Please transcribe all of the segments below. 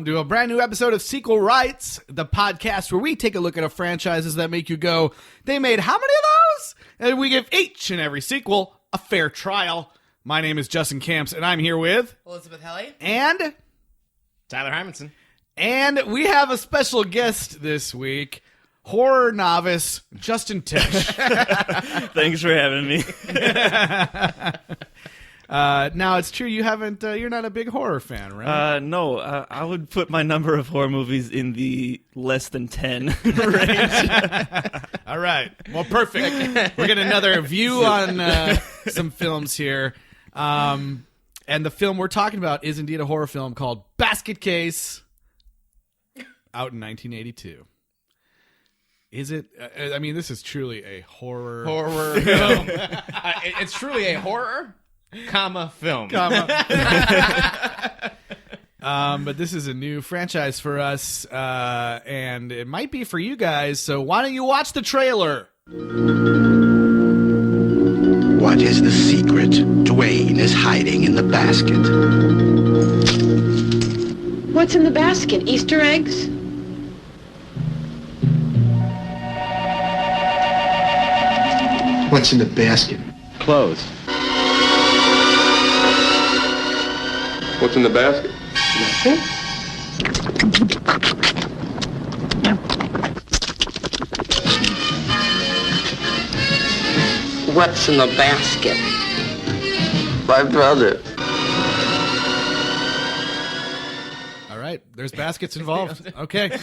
welcome to a brand new episode of Sequel Rights, the podcast where we take a look at franchises that make you go, they made how many of those? And we give each and every sequel a fair trial. My name is Justin Camps, and I'm here with... Elizabeth Helly. And... Tyler Hymanson. And we have a special guest this week, horror novice Justin Tesch. Thanks for having me. Now, it's true you haven't, you're not a big horror fan, right? No, I would put my number of horror movies in the less than 10 range. All right. Well, perfect. We're getting another view on some films here. And the film we're talking about is indeed a horror film called Basket Case, out in 1982. Is it? I mean, this is truly a horror film. It's truly a horror, film. But this is a new franchise for us, and it might be for you guys. So why don't you watch the trailer? What is the secret Dwayne is hiding in the basket? What's in the basket? Easter eggs? What's in the basket? Clothes. What's in the basket? What's in the basket? My brother. All right, there's baskets involved. Okay.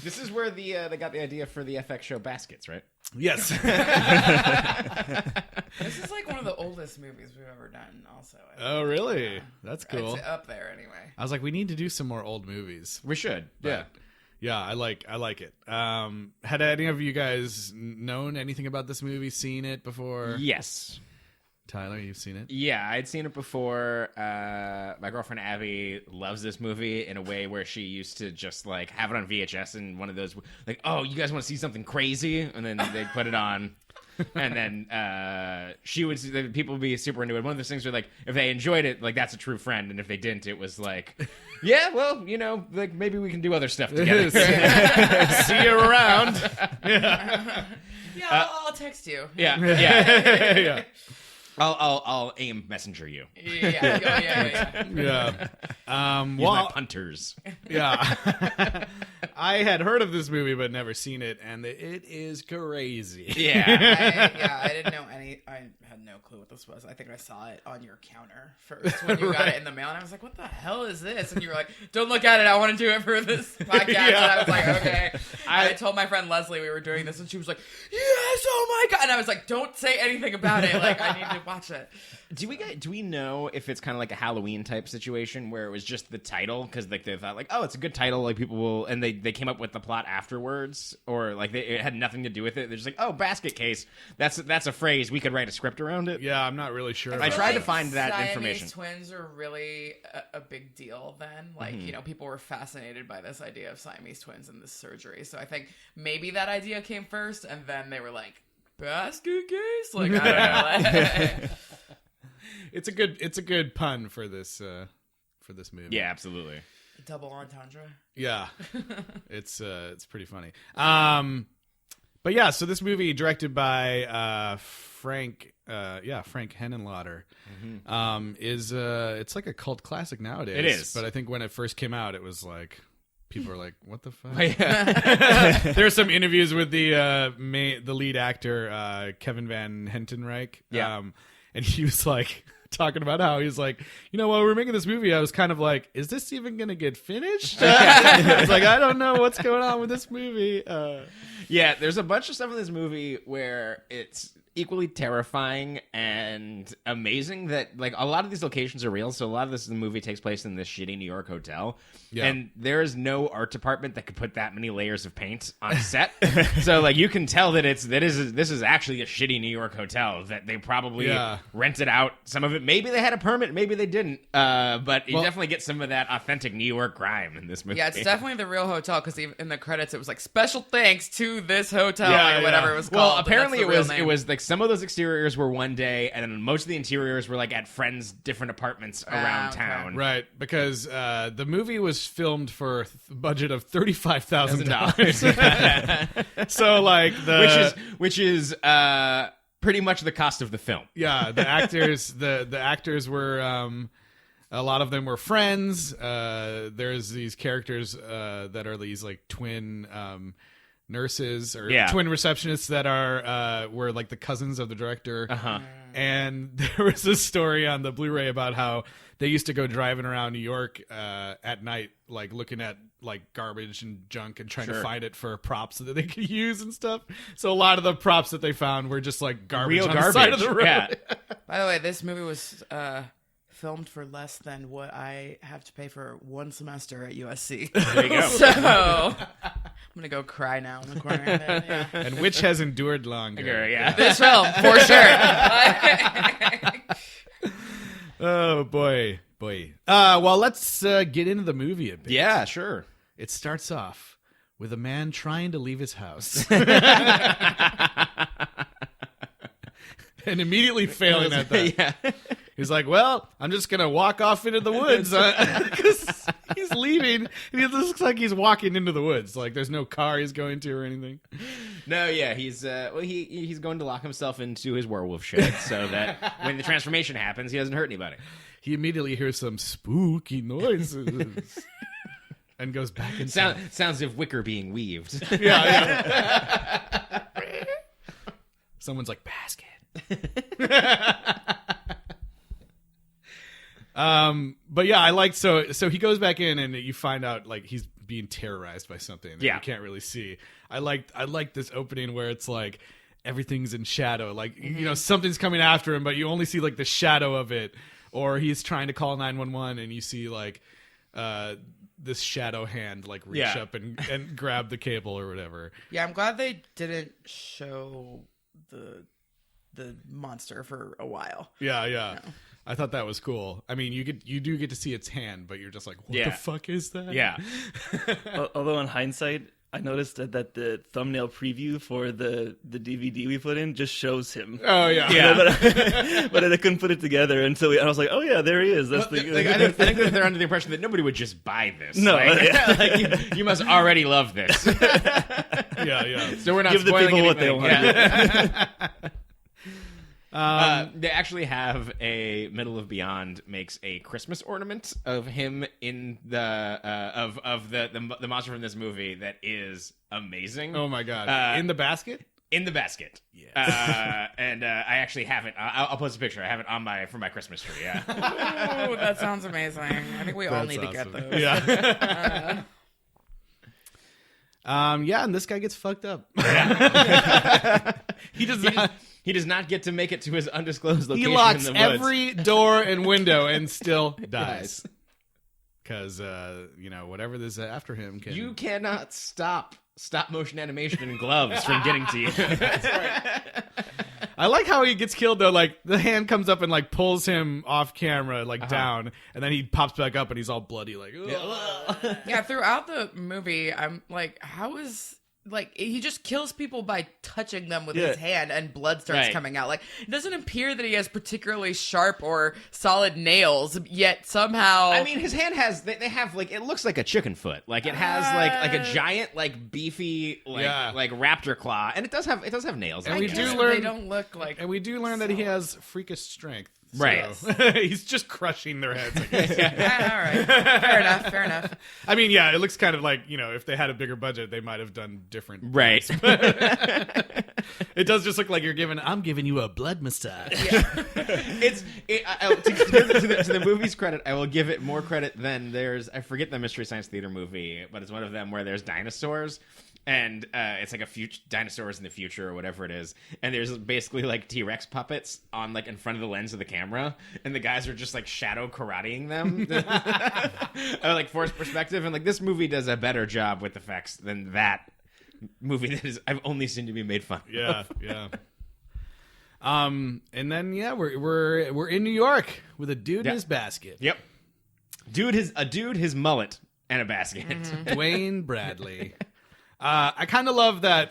This is where they got the idea for the FX show Baskets, right? Yes. This is like one of the oldest movies we've ever done, also. Oh, really? That's cool. It's up there, anyway. I was like, we need to do some more old movies. We should. But, yeah, I like it. Had any of you guys known anything about this movie, seen it before? Yes. Tyler, you've seen it? Yeah, I'd seen it before. My girlfriend Abby loves this movie in a way where she used to just like have it on VHS and one of those like, oh, you guys want to see something crazy? And then they'd put it on. And then people would be super into it. One of those things where like if they enjoyed it, like that's a true friend, and if they didn't, it was like, yeah, well, you know, like maybe we can do other stuff together. See you around. Yeah, I'll text you. Yeah. I'll aim messenger you. Yeah. Yeah. Use my punters. Yeah. I had heard of this movie but never seen it, and it is crazy. Yeah. I didn't know I had no clue what this was. I think I saw it on your counter first when you got it in the mail, and I was like, what the hell is this? And you were like, don't look at it. I want to do it for this podcast. Yeah. And I was like, okay. I told my friend Leslie we were doing this, and she was like, yes, oh my God. And I was like, don't say anything about it. Like, I need to watch it. Do we know if it's kind of like a Halloween type situation where it was just the title because like they thought like, oh, it's a good title, like people will, and they came up with the plot afterwards, or like it had nothing to do with it. They're just like, oh, basket case. That's a phrase, we could write a script around it. Yeah, I'm not really sure. I tried to find that information. Siamese twins are really a big deal then. Like, you know, people were fascinated by this idea of Siamese twins and this surgery. So I think maybe that idea came first, and then they were like, basket case? Like, I don't know. It's a good pun for this movie. Yeah, absolutely. Double entendre. Yeah. It's pretty funny. But yeah, so this movie directed by Frank Henenlotter is it's like a cult classic nowadays. It is. But I think when it first came out, it was like people were like, "What the fuck?" Yeah. There are some interviews with the lead actor Kevin Van Hentenryck. Yeah. And he was like talking about how he's like, you know, while we were making this movie, I was kind of like, is this even going to get finished? It's like, I don't know what's going on with this movie. Yeah, there's a bunch of stuff in this movie where it's equally terrifying and amazing that like a lot of these locations are real. So a lot of the movie takes place in this shitty New York hotel. Yeah. And there is no art department that could put that many layers of paint on set. So like you can tell that this is actually a shitty New York hotel that they probably rented out some of it. Maybe they had a permit, maybe they didn't. But you definitely get some of that authentic New York grime in this movie. Yeah, it's definitely the real hotel because in the credits it was like special thanks to this hotel or whatever it was called. Well, apparently it was like some of those exteriors were one day, and then most of the interiors were like at friends' different apartments around town. Right, because the movie was filmed for a budget of $35,000. So like which is pretty much the cost of the film. Yeah, the actors the actors were a lot of them were friends. There's these characters that are these like twin nurses or twin receptionists that were like the cousins of the director. And there was a story on the Blu-ray about how they used to go driving around New York at night, like looking at like garbage and junk and trying to find it for props that they could use and stuff. So a lot of the props that they found were just like garbage Real on garbage. the side of the road. Yeah. By the way, this movie was filmed for less than what I have to pay for one semester at USC. There you go. So I'm gonna go cry now in the corner. Yeah. And which has endured longer. Yeah. This film, for sure. Oh boy. Well, let's get into the movie a bit. Yeah, sure. It starts off with a man trying to leave his house. And immediately failing at that. Yeah. He's like, well, I'm just going to walk off into the woods. Because he's leaving. And it looks like he's walking into the woods. Like there's no car he's going to or anything. No, yeah, he's he's going to lock himself into his werewolf shed so that when the transformation happens, he doesn't hurt anybody. He immediately hears some spooky noises. And goes back inside. Sounds of wicker being weaved. Yeah. Someone's like, basket. But yeah, I liked so he goes back in and you find out like he's being terrorized by something that you can't really see. I liked this opening where it's like everything's in shadow, like you know something's coming after him, but you only see like the shadow of it, or he's trying to call 911 and you see like this shadow hand like reach up and grab the cable or whatever. Yeah, I'm glad they didn't show the monster for a while. Yeah. No. I thought that was cool. I mean, you do get to see its hand, but you're just like, what the fuck is that? Yeah. Although in hindsight, I noticed that the thumbnail preview for the DVD we put in just shows him. Oh yeah. But I couldn't put it together, and so I was like, oh yeah, there he is. That's the. Like, I think that they're under the impression that nobody would just buy this. No, like, you must already love this. Yeah. So we're not Give the spoiling people what anything. they want. They actually have a Middle of Beyond makes a Christmas ornament of him in the of the monster from this movie that is amazing. Oh my god! In the basket. In the basket. Yes. And I actually have it. I'll post a picture. I have it for my Christmas tree. Yeah. Oh, that sounds amazing. I think we all need to get those. Yeah. And this guy gets fucked up. He does not. He does not get to make it to his undisclosed location. He locks in the woods. every door and window and still dies. Because whatever this after him can. You cannot stop motion animation and gloves from getting to you. That's right. I like how he gets killed though. Like the hand comes up and like pulls him off camera, like down, and then he pops back up and he's all bloody. Like, Yeah, throughout the movie, I'm like, how is he just kills people by touching them with his hand and blood starts coming out. Like, it doesn't appear that he has particularly sharp or solid nails, yet somehow... I mean, his hand has... They have, like... It looks like a chicken foot. Like, it has, like a giant, like, beefy, like raptor claw. And it does have nails. And I we guess do learn... They don't look like... And we do learn that he has freakish strength. Right. So. He's just crushing their heads. I guess. All right. Fair enough. I mean, yeah, it looks kind of like, if they had a bigger budget, they might have done different. Right. It does just look like I'm giving you a blood massage. Yeah. To the movie's credit, I will give it more credit than I forget the Mystery Science Theater movie, but it's one of them where there's dinosaurs. And it's like dinosaurs in the future or whatever it is. And there's basically like T-Rex puppets on like in front of the lens of the camera. And the guys are just like shadow karateing them. Like forced perspective. And like this movie does a better job with effects than that movie that I've only seen to be made fun of. Yeah. And then we're in New York with a dude in his basket. Yep. His mullet and a basket. Dwayne Bradley. I kind of love that,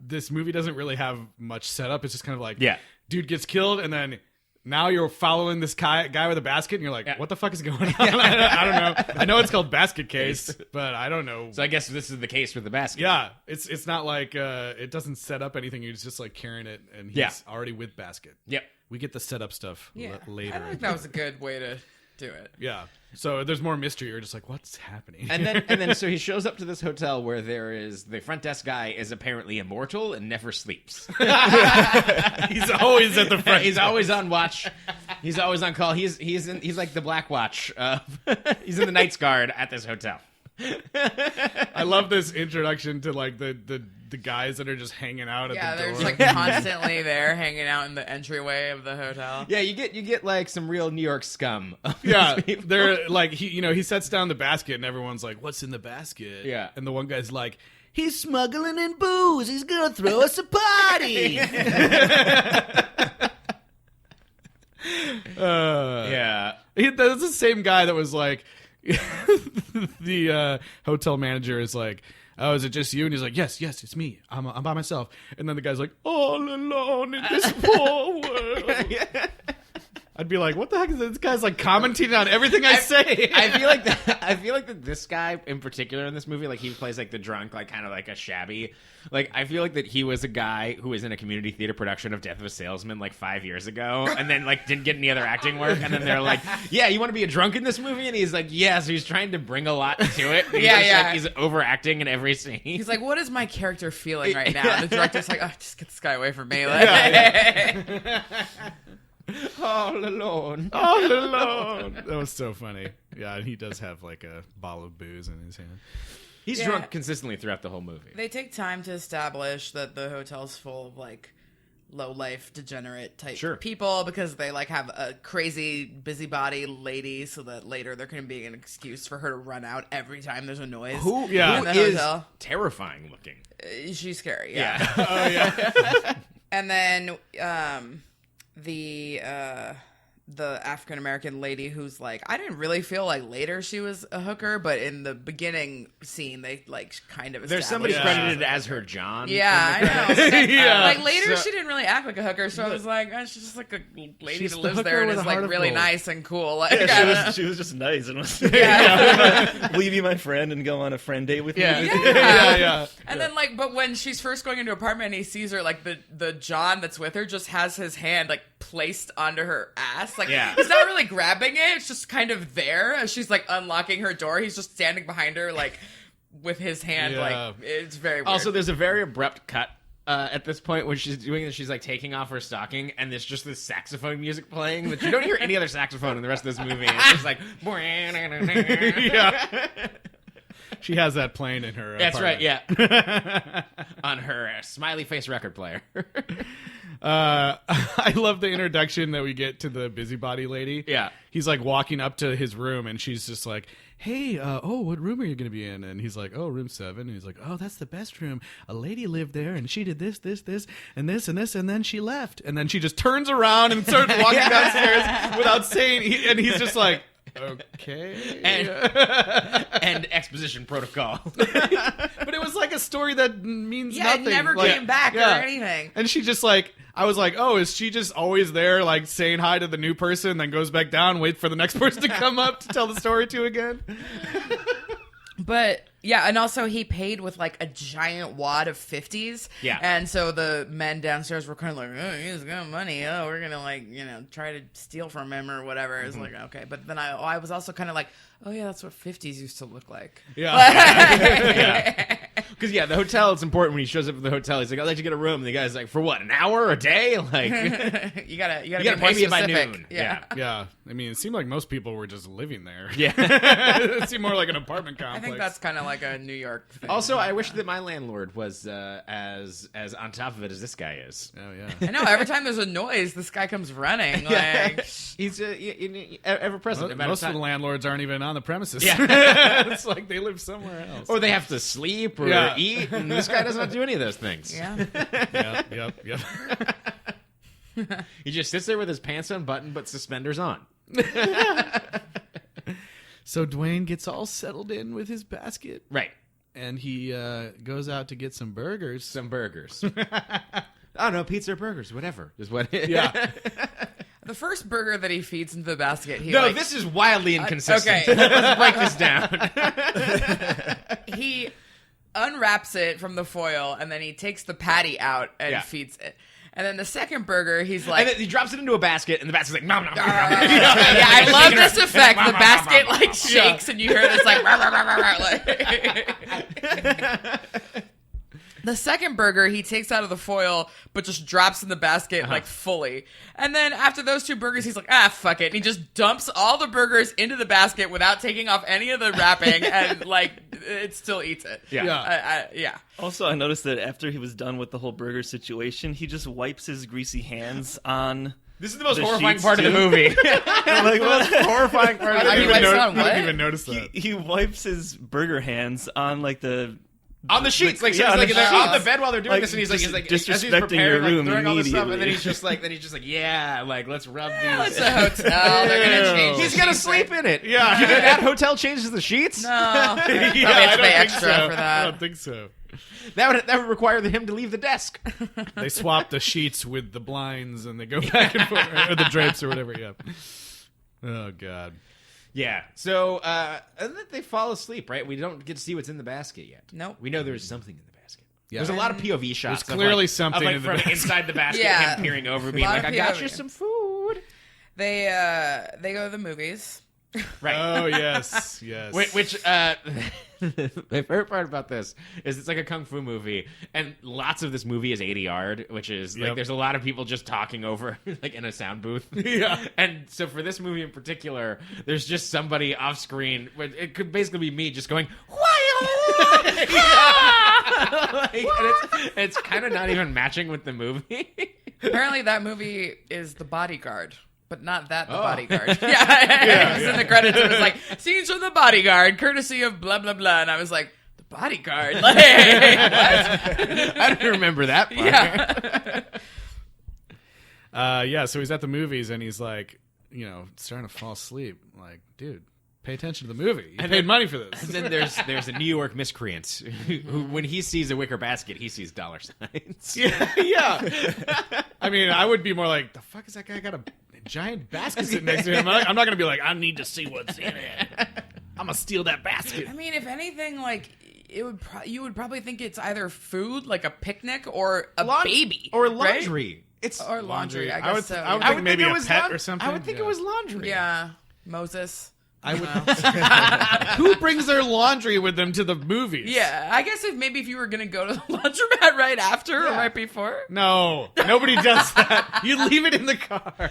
this movie doesn't really have much setup. It's just kind of like, Yeah. dude gets killed, and then now you're following this guy with a basket, and you're like, what the fuck is going on? I don't know. I know it's called Basket Case, but I don't know. So I guess this is the case with the basket. Yeah, it's not like it doesn't set up anything. He's just like carrying it, and he's already with basket. Yep. We get the setup stuff later. I think that was a good way to do it. Yeah. So there's more mystery. You're just like, what's happening? And then so he shows up to this hotel where the front desk guy is apparently immortal and never sleeps. He's always at the front. He's always on watch. He's always on call. He's like the Black Watch. He's in the Night's Guard at this hotel. I love this introduction to like the guys that are just hanging out at the door. They're just like constantly there, hanging out in the entryway of the hotel. Yeah, you get like some real New York scum. Yeah, they're like he sets down the basket and everyone's like, "What's in the basket?" Yeah, and the one guy's like, "He's smuggling in booze. He's gonna throw us a party." Yeah, that's the same guy that was like, the hotel manager is like, "Oh, is it just you?" And he's like, yes, it's me. I'm by myself. And then the guy's like, all alone in this poor world. I'd be like, what the heck is this guy's like commenting on everything I say? I feel like that this guy in particular in this movie, like he plays like the drunk, like kind of like a shabby. Like I feel like that he was a guy who was in a community theater production of Death of a Salesman like 5 years ago, and then like didn't get any other acting work, and then they're like, "Yeah, you want to be a drunk in this movie?" And he's like, "Yeah." So he's trying to bring a lot to it. Like, he's overacting in every scene. He's like, "What is my character feeling right now?" And the director's like, "Oh, just get this guy away from me." Like, All alone. That was so funny. Yeah, and he does have like a bottle of booze in his hand. He's drunk consistently throughout the whole movie. They take time to establish that the hotel's full of like low life degenerate type people because they like have a crazy busybody lady, so that later there can be an excuse for her to run out every time there's a noise. Who in the is hotel. terrifying looking. She's scary. Yeah. Oh yeah. And then the African American lady who's like, I didn't really feel like later she was a hooker, but in the beginning scene they like kind of There's somebody established credited as her John. Yeah, I know. Yeah. Like later she didn't really act like a hooker, so I was like, oh, she's just like a lady She's that the lives hooker there and with is a heart like of really gold. nice and cool. Like, She was just nice and was Yeah. will you be my friend and go on a friend date with me? Yeah. And then like, but when she's first going into her apartment and he sees her, like the John that's with her just has his hand like placed onto her ass. Like he's not really grabbing it, it's just kind of there as she's like unlocking her door. He's just standing behind her like with his hand. Like it's very weird. Also, there's a very abrupt cut at this point when she's doing this. She's like taking off her stocking, and there's just this saxophone music playing that you don't hear any other saxophone in the rest of this movie. It's just like She has that playing in her That's apartment. right, yeah. On her smiley face record player. I love the introduction that we get to the busybody lady. Yeah. He's like walking up to his room and she's just like, hey, what room are you going to be in? And he's like, oh, room 7. And he's like, oh, that's the best room. A lady lived there and she did this, and this, and then she left. And then she just turns around and starts walking downstairs without saying, and he's just like, okay. And exposition protocol. But it was like a story that means nothing. it never Like, came back or anything. And she just like, I was like, oh, is she just always there, like saying hi to the new person, then goes back down, wait for the next person to come up to tell the story to again? But yeah, and also he paid with like a giant wad of 50s. Yeah. And so the men downstairs were kind of like, oh, he's got money. Oh, we're going to like, try to steal from him or whatever. It's like, okay. But then I was also kind of like, oh yeah, that's what 50s used to look like. Yeah. Because the hotel, it's important when he shows up at the hotel. He's like, I'd like to get a room. And the guy's like, for what, an hour, a day? Like, you gotta you be gotta more pay me by specific. noon. Yeah. Yeah. I mean, it seemed like most people were just living there. Yeah. It seemed more like an apartment complex. I think that's kind of like a New York thing. Also, I wish that my landlord was as on top of it as this guy is. Oh, yeah. I know, every time there's a noise, this guy comes running. Like, He's ever present. Most of the landlords aren't even on the premises. Yeah. It's like they live somewhere else. Or they have to sleep or Yeah. eat, and this guy does not do any of those things. yeah. Yep. He just sits there with his pants unbuttoned but suspenders on. So Dwayne gets all settled in with his basket. Right. and he goes out to get some burgers. Some burgers. Oh no, pizza or burgers, whatever is what. Yeah. The first burger that he feeds into the basket, This is wildly inconsistent. okay. Let's break this down. He unwraps it from the foil, and then he takes the patty out and feeds it. And then the second burger, he's like... And then he drops it into a basket, and the basket's like... Nom, nom, nom, nom, nom. Yeah, I love this effect. The basket, like, shakes, and you hear this, like... The second burger, he takes out of the foil, but just drops in the basket, like, fully. And then after those two burgers, he's like, fuck it. And he just dumps all the burgers into the basket without taking off any of the wrapping, and, like, it still eats it. Yeah. Also, I noticed that after he was done with the whole burger situation, he just wipes his greasy hands on... This is the most The horrifying sheets, part of the too. movie. Like, what? Horrifying part of the He movie. wipes it on I what? didn't even notice that. He wipes his burger hands on, like, the... On the sheets, like, so Yeah, he's, like on the they're on sheets. the bed while they're doing Like, this, and he's like, just as he's disrespecting preparing, your room like, throwing all this stuff, and then immediately. he's just like, yeah, like, let's rub these. It's a hotel. They're going to change He's the gonna sheets, sleep right? in it. Yeah. You think that hotel changes the sheets? No. Yeah, Probably I have to don't pay think extra so. for I that. don't think so. That would require him to leave the desk. They swap the sheets with the blinds, and they go back and forth, or the drapes or whatever. Yeah. Oh God. Yeah. So, and then they fall asleep, right? We don't get to see what's in the basket yet. Nope. We know there's something in the basket. Yeah. There's a lot of POV shots. There's clearly of something like in the from basket. inside the basket, Yeah. him peering over, being Lot like, of "I got POV. you some food." They go to the movies. Right. Oh yes, yes. Which my favorite part about this is it's like a kung fu movie, and lots of this movie is 80 yard, which is like Yep. there's a lot of people just talking over like in a sound booth. Yeah. And so for this movie in particular, there's just somebody off screen. It could basically be me just going, like, and it's kind of not even matching with the movie. Apparently, that movie is The Bodyguard, but not that The Bodyguard. Yeah, it was in the credits. It was like scenes from The Bodyguard, courtesy of blah blah blah, and I was like, The Bodyguard. Like, what? I don't remember that part. Yeah. Yeah, so he's at the movies and he's like, starting to fall asleep. Like, dude, pay attention to the movie. You paid money for this. And then there's a New York miscreant who, when he sees a wicker basket, he sees dollar signs. Yeah. I mean, I would be more like, the fuck is that guy got a giant basket sitting next to him? I'm not going to be like, I need to see what's in it. I'm going to steal that basket. I mean, if anything, like you would probably think it's either food, like a picnic, or a baby, or right? laundry. It's Or laundry. I guess I would, so. I would yeah. think maybe it a was pet or something. I would think it was laundry. Yeah. Moses. I would. Who brings their laundry with them to the movies? Yeah, I guess if you were gonna go to the laundromat right after or right before. No, nobody does that. You leave it in the car.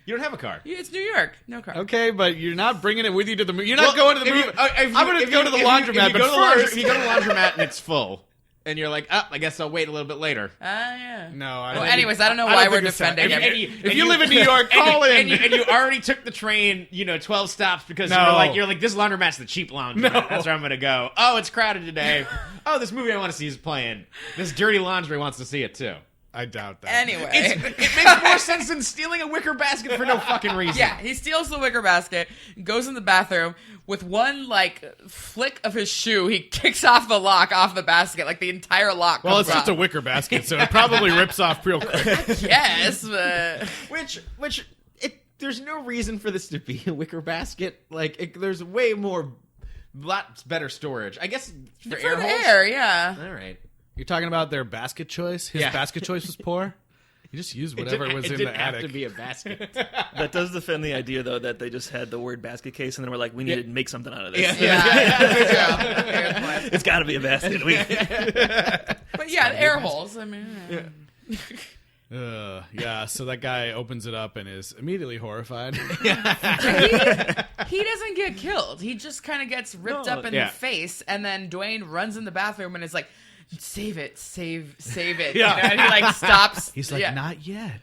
You don't have a car. Yeah, it's New York, no car. Okay, but you're not bringing it with you to the movie. You're not going to the movie. I'm going to go to the If laundromat, but first. if you go to the laundromat and it's full, and you're like, I guess I'll wait a little bit later. Yeah. No, I Well, don't. anyways, I don't know I why don't we're think it's that. defending If him. you live in New York, call in. And you already took the train, 12 stops because No. you're like, this laundromat's the cheap laundromat. No. That's where I'm going to go. Oh, it's crowded today. Oh, this movie I want to see is playing. This dirty laundry wants to see it too. I doubt that. Anyway. It makes more sense than stealing a wicker basket for no fucking reason. Yeah, he steals the wicker basket, goes in the bathroom with one flick of his shoe. He kicks off the lock off the basket, like the entire lock. Well, comes it's just off. a wicker basket, so it probably rips off real quick. Yes, but There's no reason for this to be a wicker basket. There's way lots better storage. I guess for for air the holes. air, yeah. All right. You're talking about their basket choice? His Yeah. basket choice was poor? You just used whatever was in the didn't have attic. to be a basket. That does defend the idea, though, that they just had the word basket case, and then we're like, we need to make something out of this. Yeah. It's got to be a basket. But yeah, air holes. I mean, Yeah, so that guy opens it up and is immediately horrified. he doesn't get killed. He just kind of gets ripped up in the face, and then Dwayne runs in the bathroom and is like, "Save it, save it." Yeah. And he stops. He's like, yeah. not yet.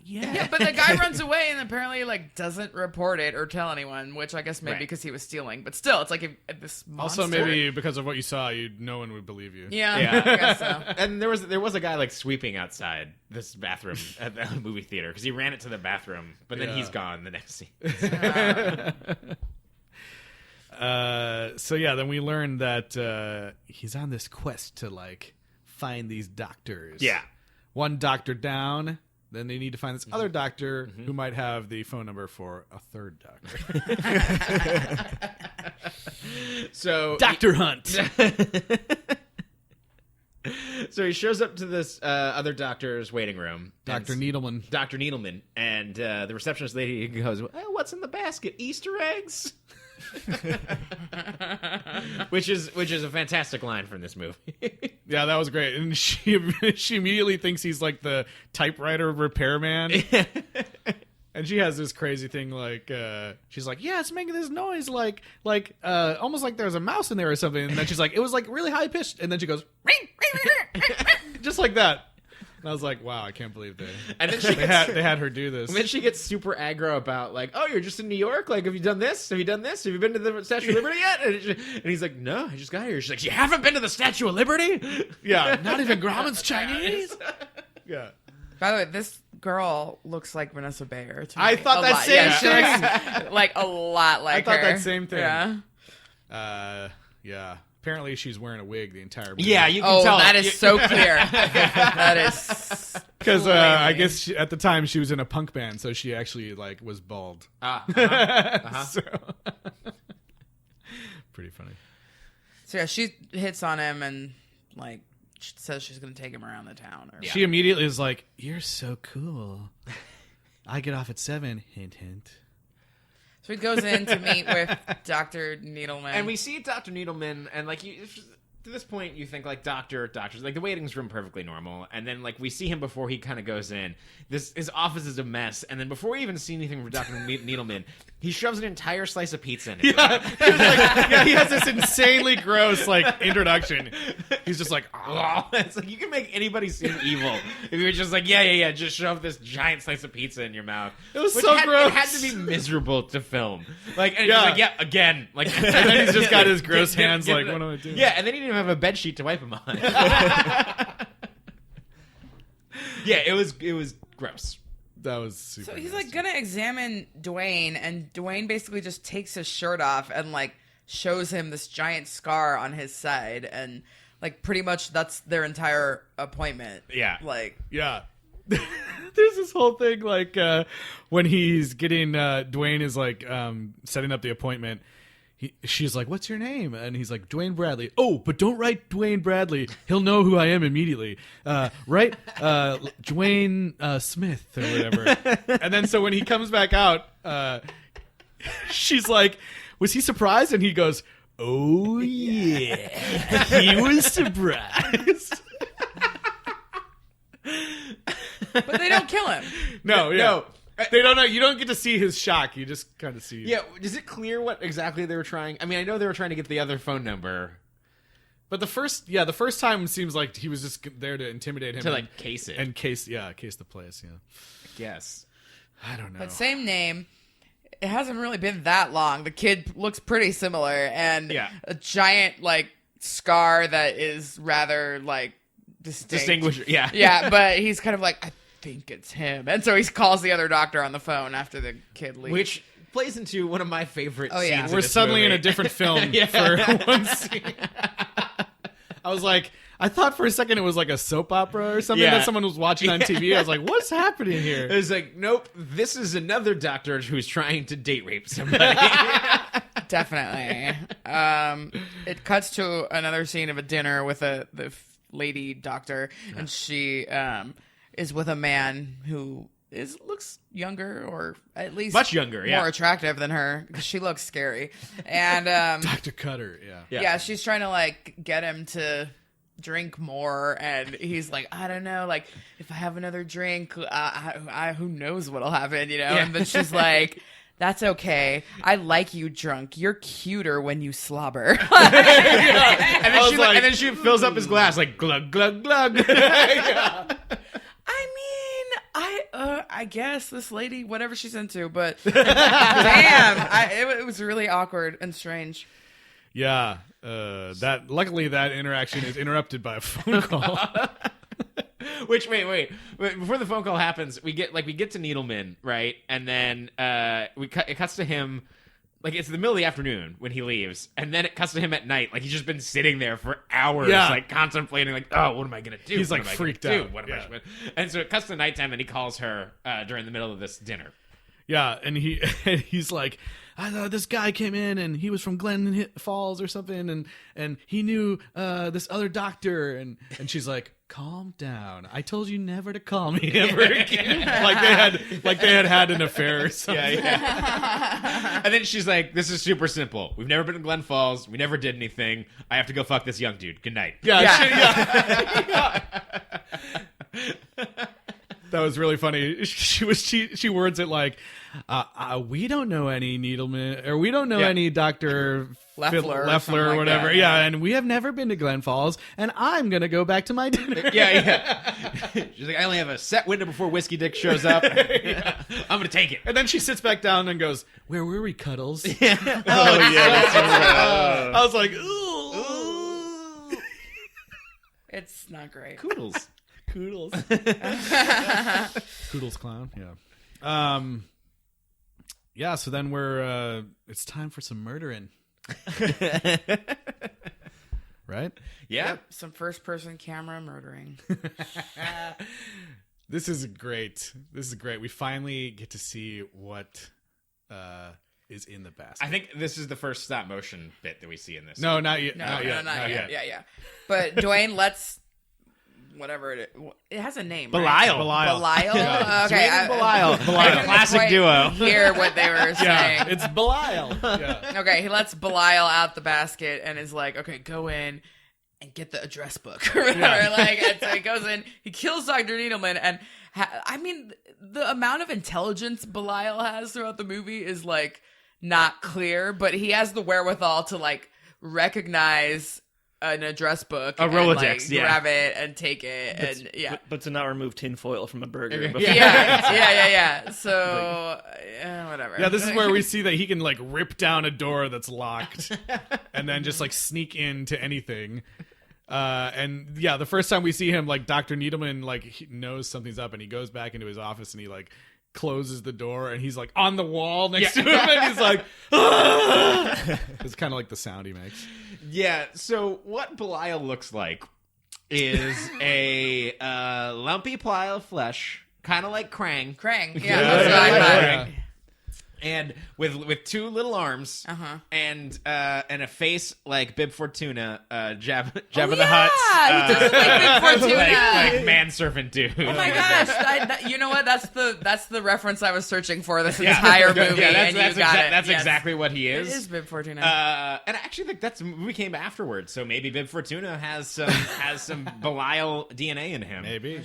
Yeah, but the guy runs away and apparently doesn't report it or tell anyone, which I guess maybe because he was stealing. But still, it's like if this monster. Also, maybe because of what you saw, no one would believe you. Yeah, I guess so. And there was a guy sweeping outside this bathroom at the movie theater because he ran it to the bathroom, but then he's gone the next scene. So yeah, then we learn that he's on this quest to like find these doctors. Yeah. One doctor down. Then they need to find this other doctor who might have the phone number for a third doctor. So Dr. Hunt. So he shows up to this other doctor's waiting room. Dr. Needleman. Dr. Needleman. And the receptionist lady goes, what's in the basket? Easter eggs? which is a fantastic line from this movie. Yeah, that was great. And she immediately thinks he's like the typewriter repairman. And she has this crazy thing like she's like, yeah, it's making this noise like almost like there's a mouse in there or something. And then she's like, it was like really high pitched. And then she goes just like that. And I was like, wow, I can't believe And then she they had her do this. And then she gets super aggro about like, oh, you're just in New York? Like, have you done this? Have you done this? Have you been to the Statue of Liberty yet? And he's like, no, I just got here. She's like, you haven't been to the Statue of Liberty? Yeah, not even Grauman's Chinese. Yeah. By the way, this girl looks like Vanessa Bayer. To me. I thought A that lot. same Yeah, thing. she looks like a lot like her. I thought that same thing. Yeah. Yeah. Apparently she's wearing a wig the entire movie. Yeah, you can tell. That is so clear. That is because I guess at the time she was in a punk band, so she actually like was bald. So, pretty funny. So yeah, she hits on him and like she says she's gonna take him around the town. Or She immediately is like, "You're so cool. I get off at 7. Hint, hint." So he goes in to meet with Dr. Needleman. And we see Dr. Needleman, and like to this point, you think like doctors, like the waiting room perfectly normal, and then like we see him before he kind of goes in. His office is a mess, and then before we even see anything from Dr. Needleman, he shoves an entire slice of pizza in his mouth. He has this insanely gross like introduction. He's just like, oh. It's like you can make anybody seem evil if you're just like, yeah, just shove this giant slice of pizza in your mouth. It was so gross. It had to be miserable to film. Like, and Yeah. he's like, yeah, again. Like, And then he's just got his gross hands like, what am I doing? Yeah, and then he didn't even have a bed sheet to wipe him on. Yeah, it was gross. That was super. So he's nasty. like gonna examine Dwayne, and Dwayne basically just takes his shirt off and like shows him this giant scar on his side, and like pretty much that's their entire appointment. Yeah. Like Yeah. There's this whole thing like when he's getting Dwayne is like setting up the appointment. She's like, "What's your name?" And he's like, "Dwayne Bradley." "Oh, but don't write Dwayne Bradley. He'll know who I am immediately. Write Dwayne Smith or whatever." And then so when he comes back out, she's like, "Was he surprised?" And he goes, "Oh yeah, he was surprised." but they don't kill him. No. They don't know. You don't get to see his shock. You just kind of see. Yeah, is it clear what exactly they were trying? I mean, I know they were trying to get the other phone number. But the first time seems like he was just there to intimidate him. To, like, case it. And case the place, yeah. I guess. I don't know. But same name. It hasn't really been that long. The kid looks pretty similar, and a giant like scar that is rather like Distinguished, yeah. Yeah, but he's kind of like, I think it's him. And so he calls the other doctor on the phone after the kid leaves. Which plays into one of my favorite scenes. yeah. in We're this suddenly movie. in a different film for one scene. I was like, I thought for a second it was like a soap opera or something that someone was watching on TV. I was like, what's happening here? It was like, nope, this is another doctor who's trying to date rape somebody. Definitely. It cuts to another scene of a dinner with the lady doctor, and she is with a man who looks younger, or at least Much younger, more attractive than her, because she looks scary. And Dr. Cutter, yeah, she's trying to like get him to drink more, and he's like, I don't know, like if I have another drink, who knows what'll happen, you know? And then she's like, that's okay. I like you drunk. You're cuter when you slobber. And then she fills up his glass like glug glug glug. I mean, I guess this lady, whatever she's into, but damn, it was really awkward and strange. Yeah. Luckily that interaction is interrupted by a phone call. Which wait, before the phone call happens, we get to Needleman, right? And then it cuts to him like it's the middle of the afternoon when he leaves, and then it cuts to him at night. Like he's just been sitting there for hours, Yeah. like contemplating, like, oh, what am I gonna do? He's, What like, am I freaked gonna do? out. What am Yeah. I? And so it cuts to nighttime, and he calls her during the middle of this dinner. Yeah, and he's like, I thought this guy came in and he was from Glen Falls or something, and he knew this other doctor, and she's like, calm down. I told you never to call me ever again. like they had an affair or something. Yeah. And then she's like, this is super simple. We've never been to Glen Falls. We never did anything. I have to go fuck this young dude. Good night. Yeah. That was really funny. She words it like, we don't know any Needleman, or we don't know any Dr. Leffler or Leffler something or like whatever. that, Yeah, and we have never been to Glen Falls, and I'm gonna go back to my dinner. Yeah. She's like, I only have a set window before Whiskey Dick shows up. I'm gonna take it. And then she sits back down and goes, "Where were we, Cuddles?" Oh yeah, that's right. I was like, "Ooh, It's not great. Koodles. Koodles, Koodles clown." Yeah. So then it's time for some murdering, right? Yeah. Yep, some first-person camera murdering. This is great. We finally get to see what is in the basket. I think this is the first stop motion bit that we see in this. No, not yet. No, not yet. not yet. Yeah. But Dwayne, whatever it has a name. Right? Belial. Belial? Okay. Dwayne and Belial. I couldn't Classic quite duo. Hear what they were saying. Yeah, it's Belial. Yeah. Okay, he lets Belial out the basket and is like, okay, go in and get the address book. Or whatever. And so he goes in, he kills Dr. Needleman, and I mean, the amount of intelligence Belial has throughout the movie is like not clear, but he has the wherewithal to like recognize an address book, A and, Rolodex, like, yeah. grab it and take it, and yeah. But to not remove tinfoil from a burger. Yeah. So, whatever. Yeah, this is where we see that he can like rip down a door that's locked and then just like sneak into anything. And yeah, the first time we see him, like Dr. Needleman, like he knows something's up, and he goes back into his office and he like closes the door, and he's like on the wall next to him, and he's like, ah! It's kind of like the sound he makes. Yeah, so what Belial looks like is a lumpy pile of flesh, kind of like Krang. Krang. Yeah, That's what I thought. yeah. And with two little arms and a face like Bib Fortuna, Jabba the Hutt. He does look like Big Fortuna. like manservant dude. Oh my gosh! You know what? That's the reference I was searching for this entire movie, and you got it. That's Yes. exactly what he is. It is Bib Fortuna. And I actually think that's the movie came afterwards, so maybe Bib Fortuna has some Belial DNA in him. Maybe.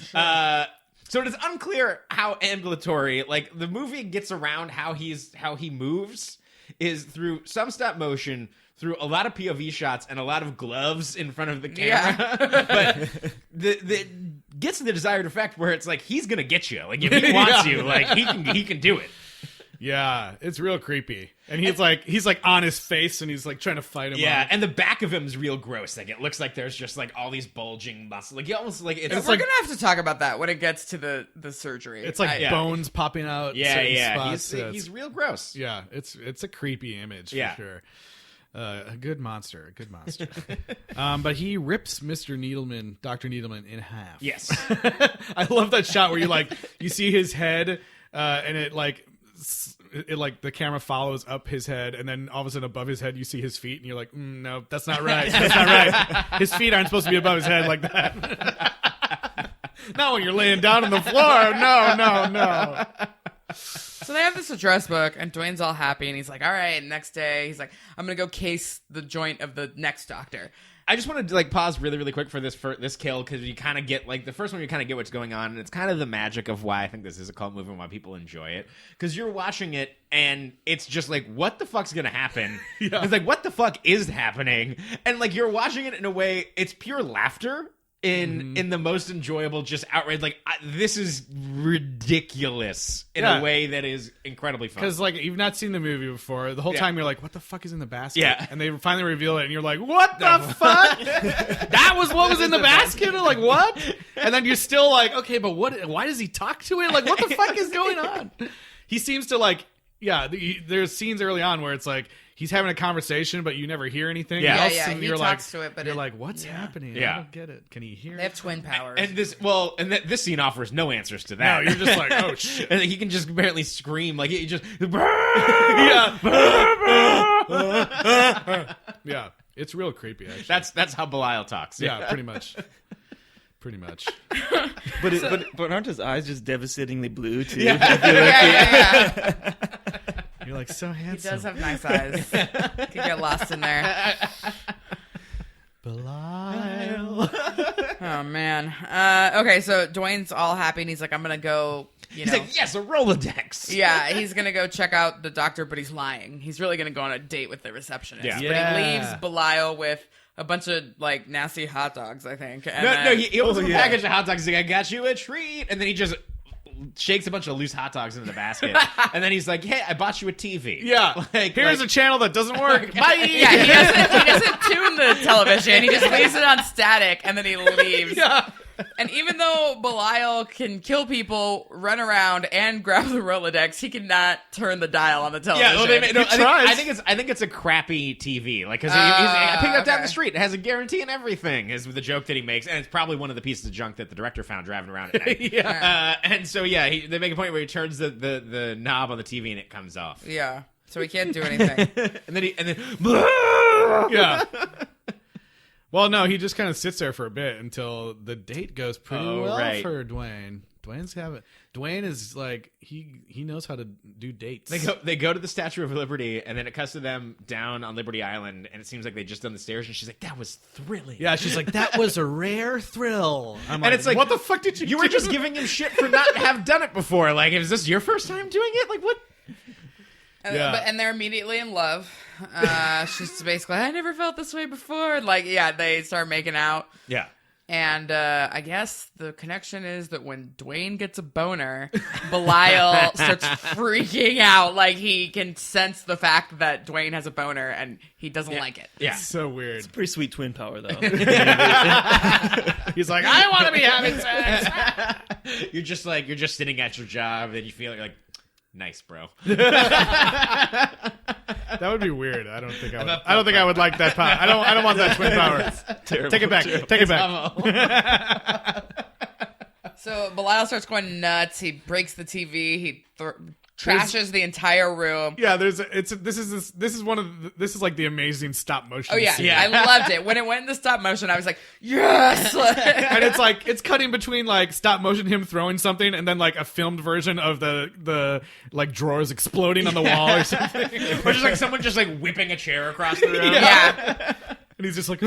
So it is unclear how ambulatory, like the movie gets around how he moves is through some stop motion, through a lot of POV shots and a lot of gloves in front of the camera. But the gets to the desired effect where it's like he's gonna get you. Like if he wants you, like he can do it. Yeah, it's real creepy. And he's like on his face, and he's like trying to fight him. Yeah, off. and the back of him is real gross. Like it looks like there's just like all these bulging muscles. Like you almost like it's We're like gonna have to talk about that when it gets to the surgery. It's like bones popping out. certain spots. he's real gross. Yeah, it's a creepy image for sure. A good monster. But he rips Dr. Needleman in half. Yes. I love that shot where you see his head, and it the camera follows up his head, and then all of a sudden above his head you see his feet, and you're like, no, that's not right. That's not right. His feet aren't supposed to be above his head like that. Not when you're laying down on the floor. No. So they have this address book, and Dwayne's all happy, and he's like, all right, next day, he's like, I'm going to go case the joint of the next doctor. I just wanted to pause really, really quick for this kill, because you kind of get the first one, you kind of get what's going on, and it's kind of the magic of why I think this is a cult movie and why people enjoy it. Because you're watching it, and it's just like, what the fuck's gonna happen? Yeah. It's like, what the fuck is happening? And you're watching it in a way, it's pure laughter in the most enjoyable, just outrage. This is ridiculous in a way that is incredibly fun. Because you've not seen the movie before. The whole time you're like, what the fuck is in the basket? Yeah. And they finally reveal it, and you're like, what the fuck? That was what was in the basket? Or what? And then you're still like, okay, but what? Why does he talk to it? What the fuck is going on? He seems to Yeah, there's scenes early on where it's like he's having a conversation, but you never hear anything else, and he you're talks like, to it, but you're like, what's happening? Yeah. I don't get it. Can he hear? They have twin powers. And this scene offers no answers to that. No, you're just like, oh shit. And he can just apparently scream like he just Yeah, it's real creepy. Actually, That's how Belial talks. yeah, pretty much. Pretty much. But aren't his eyes just devastatingly blue too? yeah. You're like so He handsome. does have nice eyes. Could get lost in there. Belial. Oh man. Okay, so Dwayne's all happy and he's like, I'm gonna go. He's like, yes, a Rolodex. Yeah, he's gonna go check out the doctor, but he's lying. He's really gonna go on a date with the receptionist. Yeah. But Yeah. he leaves Belial with a bunch of like nasty hot dogs, I think. And No, then- he opens up a package of hot dogs. He's like, I got you a treat. And then he just shakes a bunch of loose hot dogs into the basket. And then he's like, hey, I bought you a TV. Yeah. Here's a channel that doesn't work. Bye. Yeah, he doesn't tune the television. He just leaves it on static, and then he leaves. Yeah. And even though Belial can kill people, run around, and grab the Rolodex, he cannot turn the dial on the television. Yeah, well, tries. I think it's a crappy TV. Like, because I picked it up down okay. the street. It has a guarantee and everything. Is the joke that he makes, and it's probably one of the pieces of junk that the director found driving around at night. And so they make a point where he turns the knob on the TV and it comes off. Yeah, so he can't do anything. and then Yeah. Well, no, he just kind of sits there for a bit until the date goes pretty well right. for Dwayne. Dwayne is like he knows how to do dates. They go to the Statue of Liberty, and then it cuts to them down on Liberty Island, and it seems like they just done the stairs, and she's like, that was thrilling. Yeah, she's like, that was a rare thrill. I'm And it's like, what the fuck did you do? You were just giving him shit for not have done it before. Like, is this your first time doing it? Like, what? Yeah. And they're immediately in love. She's basically, I never felt this way before. Like, yeah, they start making out. Yeah. And I guess the connection is that when Dwayne gets a boner, Belial starts freaking out. Like, he can sense the fact that Dwayne has a boner, and he doesn't like it. Yeah. It's so weird. Pretty sweet twin power though. He's like, I want to be having sex. You're just sitting at your job, and you feel like nice, bro. That would be weird. I don't think I would like that power. I don't want that twin power. Take it back. Take it back. So Belial starts going nuts. He breaks the TV. He trashes the entire room. Yeah, this is like the amazing stop motion. Oh yeah, scene. I loved it. When it went into stop motion, I was like, yes! And it's cutting between like stop motion him throwing something and then like a filmed version of the like drawers exploding on the wall or something. Or just like someone just like whipping a chair across the room. Yeah. And he's just like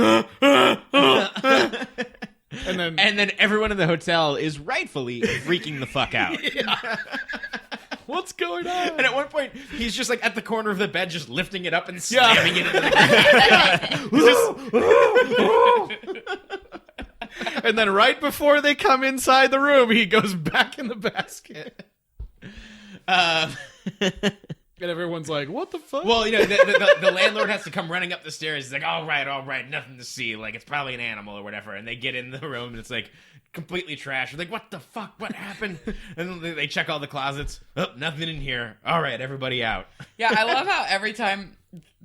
and then everyone in the hotel is rightfully freaking the fuck out. what's going on? And at one point, he's just like at the corner of the bed, just lifting it up and slamming it into the And then right before they come inside the room, he goes back in the basket. And everyone's like, what the fuck? Well, the landlord has to come running up the stairs. He's like, all right, nothing to see. Like, it's probably an animal or whatever. And they get in the room, and it's like completely trash. They're like, what the fuck? What happened? And then they check all the closets. Oh, nothing in here. All right, everybody out. Yeah, I love how every time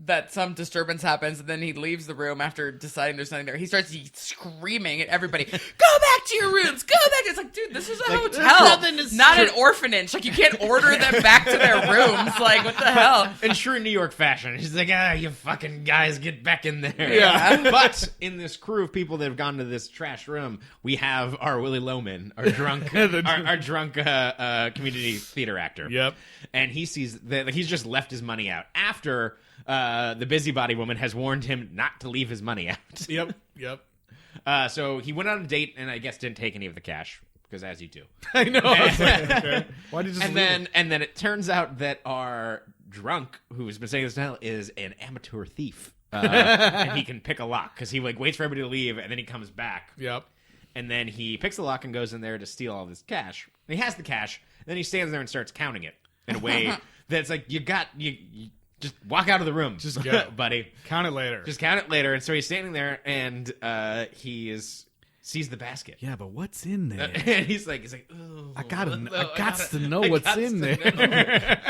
that some disturbance happens and then he leaves the room after deciding there's nothing there, he starts screaming at everybody, go back to your rooms, go back. It's like, dude, this is a hotel, not an orphanage. Like, you can't order them back to their rooms. Like, what the hell? In true New York fashion, he's like, you fucking guys, get back in there. Yeah. But in this crew of people that have gone to this trash room, we have our Willie Loman, our drunk, our drunk community theater actor. Yep. And he sees that he's just left his money out after the busybody woman has warned him not to leave his money out. Yep. So he went on a date and I guess didn't take any of the cash, because as you do. I know. I was like, okay. Why did you just leave it? And then it turns out that our drunk, who's been staying at this hotel, is an amateur thief. And he can pick a lock, because he like waits for everybody to leave and then he comes back. Yep. And then he picks the lock and goes in there to steal all this cash. And he has the cash. And then he stands there and starts counting it in a way that's like, you just walk out of the room. Just go, buddy. Count it later. Just count it later. And so he's standing there, and sees the basket. Yeah, but what's in there? And he's like, oh, I got to know what's in there.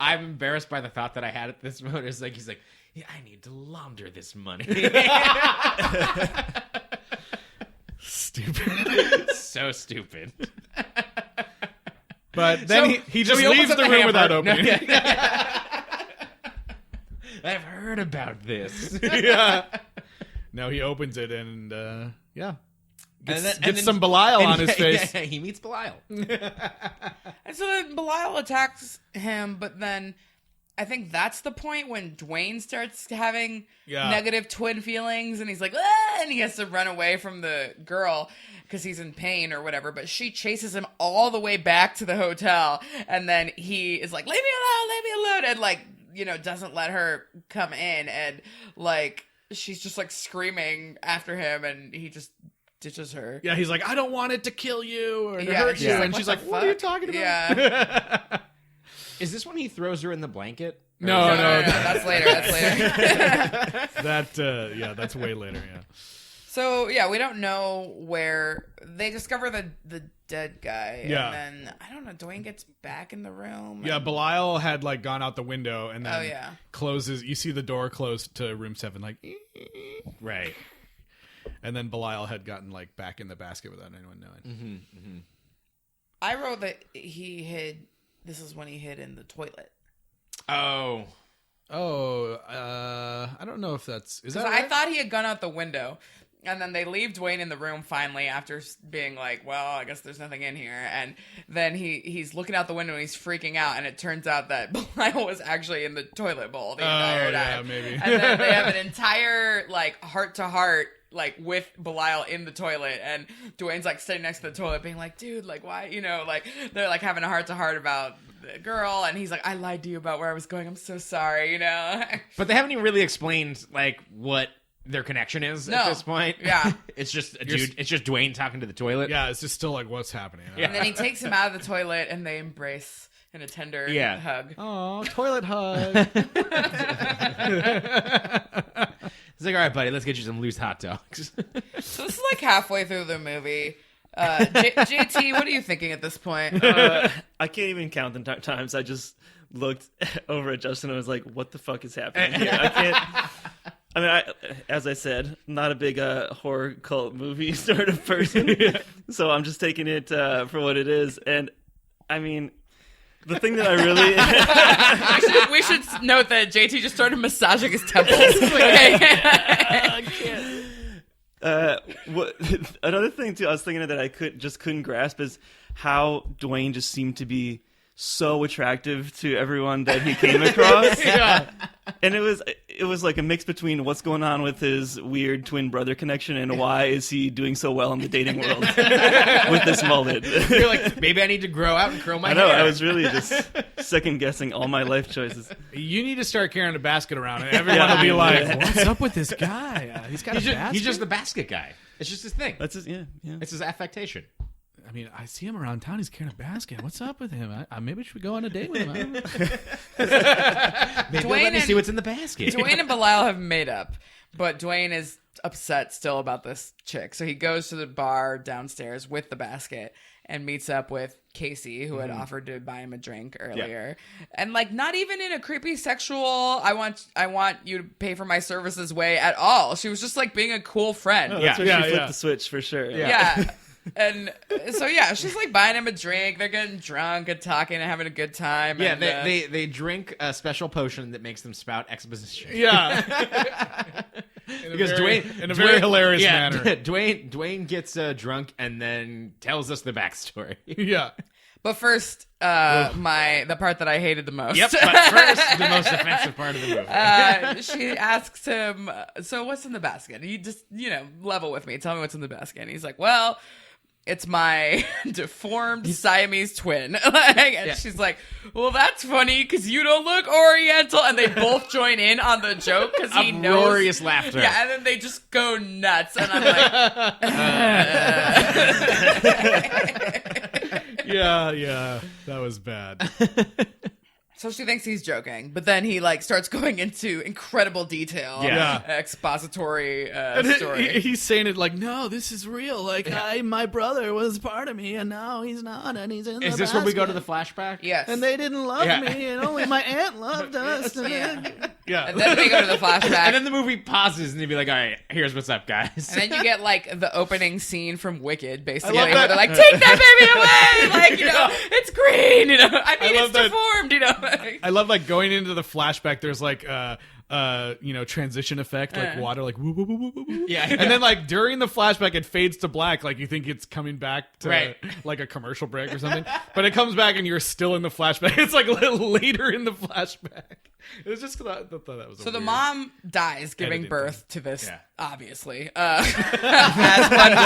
I'm embarrassed by the thought that I had at this moment. It's like he's like, yeah, I need to launder this money. Stupid. So stupid. But then he just opens leaves up the room hamper. without opening. I've heard about this. Yeah. No, he opens it and yeah. Gets then some Belial on his yeah, face. Yeah, he meets Belial. And so then Belial attacks him, but then I think that's the point when Dwayne starts having negative twin feelings, and he's like, ah! And he has to run away from the girl because he's in pain or whatever. But she chases him all the way back to the hotel, and then he is like, leave me alone, and like, you know, doesn't let her come in, and like she's just like screaming after him, and he just ditches her. Yeah, he's like, I don't want it to kill you or to Yeah, hurt she's you. like, And what she's the like, what are you fuck? talking about? Yeah. Is this when he throws her in the blanket? Or No, is that- That's later. That, that's way later, yeah. So, yeah, we don't know where they discover the dead guy. Yeah. And then, I don't know, Dwayne gets back in the room. Yeah, and- Belial had like gone out the window and then Oh, yeah. closes. You see the door close to room 7, like, Right. and then Belial had gotten like back in the basket without anyone knowing. I wrote that he hid, this is when he hid in the toilet. Oh. Oh, I don't know if is that Because right? I thought he had gone out the window. And then they leave Dwayne in the room finally after being like, well, I guess there's nothing in here. And then he's looking out the window and he's freaking out. And it turns out that Belial was actually in the toilet bowl the entire time. yeah, maybe. And then they have an entire, like, heart-to-heart, like, with Belial in the toilet. And Dwayne's, like, sitting next to the toilet being like, dude, like, why? You know, like, they're, like, having a heart-to-heart about the girl. And he's like, I lied to you about where I was going. I'm so sorry, you know? But they haven't even really explained, like, what their connection is at No. this point. Yeah. It's just a dude. It's just Dwayne talking to the toilet. Yeah, it's just still like, what's happening? And then he takes him out of the toilet and they embrace in a tender hug. Oh, toilet hug. It's like, all right, buddy, let's get you some loose hot dogs. So this is like halfway through the movie. JT, what are you thinking at this point? I can't even count the times I just looked over at Justin and was like, what the fuck is happening here? I can't. I mean, as I said, not a big horror cult movie sort of person. So I'm just taking it for what it is. And I mean, the thing that I really... we should note that JT just started massaging his temples. Another thing, too, I was thinking that I couldn't grasp is how Dwayne just seemed to be so attractive to everyone that he came across. And it was like a mix between what's going on with his weird twin brother connection and why is he doing so well in the dating world with this mullet. You're like, maybe I need to grow out and curl my I know, hair. I was really just second guessing all my life choices. You need to start carrying a basket around, and everyone will be like, "What's up with this guy? He's got a basket." He's just the basket guy. It's just his thing. That's just, yeah. It's his affectation. I mean, I see him around town. He's carrying a basket. What's up with him? Maybe we should go on a date with him. I don't know. Maybe Dwayne let me and- see what's in the basket. Dwayne and Belial have made up, but Dwayne is upset still about this chick. So he goes to the bar downstairs with the basket and meets up with Casey, who had offered to buy him a drink earlier. And like, not even in a creepy sexual, I want you to pay for my services way at all. She was just like being a cool friend. That's where she flipped yeah. the switch for sure. Yeah. And so yeah, she's like buying him a drink. They're getting drunk and talking and having a good time. Yeah, and, they drink a special potion that makes them spout exposition. Yeah, Because Dwayne, in a very hilarious yeah, manner. Dwayne gets drunk and then tells us the backstory. Yeah. But first, the part that I hated the most. Yep. But first, the most offensive part of the movie. She asks him, so what's in the basket? He just, level with me. Tell me what's in the basket. And he's like, well, it's my deformed Siamese twin. She's like, well, that's funny because you don't look Oriental. And they both join in on the joke because he knows. Uproarious laughter. Yeah, and then they just go nuts. And I'm like... Yeah, that was bad. So she thinks he's joking, but then he like starts going into incredible detail, expository story. He's saying it like, no, this is real. Like, my brother was part of me, and now he's not, and he's in the Is this where we go to basket. the flashback? Yes, And they didn't love me, and only my aunt loved us. Yeah. And then we go to the flashback. And then the movie pauses, and they'd be like, all right, here's what's up, guys. And then you get like the opening scene from Wicked, basically. I love Where that. they're like, take that baby away! Like, you know, it's green, you know. I mean, love it's that. deformed, you know. I love like going into the flashback. There's like transition effect, like water, like woo woo woo woo woo woo. Yeah. And then like during the flashback, it fades to black. Like you think it's coming back to Right. like a commercial break or something, but it comes back and you're still in the flashback. It's like a little later in the flashback. It was just because I thought that was. So the mom dies giving editing birth to this, Yeah. obviously, as one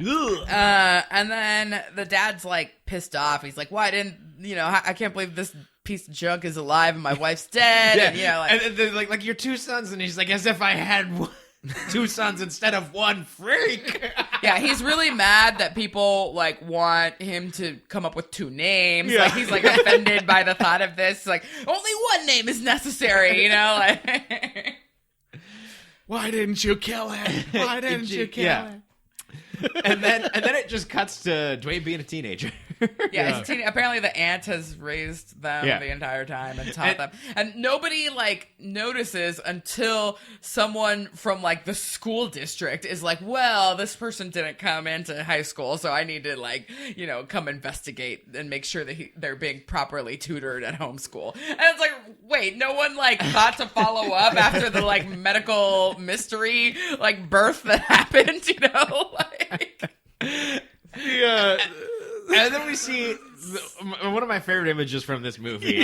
would. And then the dad's like pissed off. He's like, "Why didn't I can't believe this piece of junk is alive and my wife's dead." Yeah. And like, and they're like your two sons, and he's like, as if I had two sons instead of one freak. yeah, he's really mad that people like want him to come up with two names. Yeah. Like he's like offended by the thought of this. Like only one name is necessary, like. Why didn't you kill him? Why didn't you kill him? And then it just cuts to Dwayne being a teenager. Yeah, he's a teen. Apparently the aunt has raised them the entire time and taught them. And nobody like notices until someone from like the school district is like, well, this person didn't come into high school, so I need to like, come investigate and make sure that they're being properly tutored at home school. And it's like, wait, no one like thought to follow up after the like medical mystery like birth that happened, like Yeah. And then we see one of my favorite images from this movie.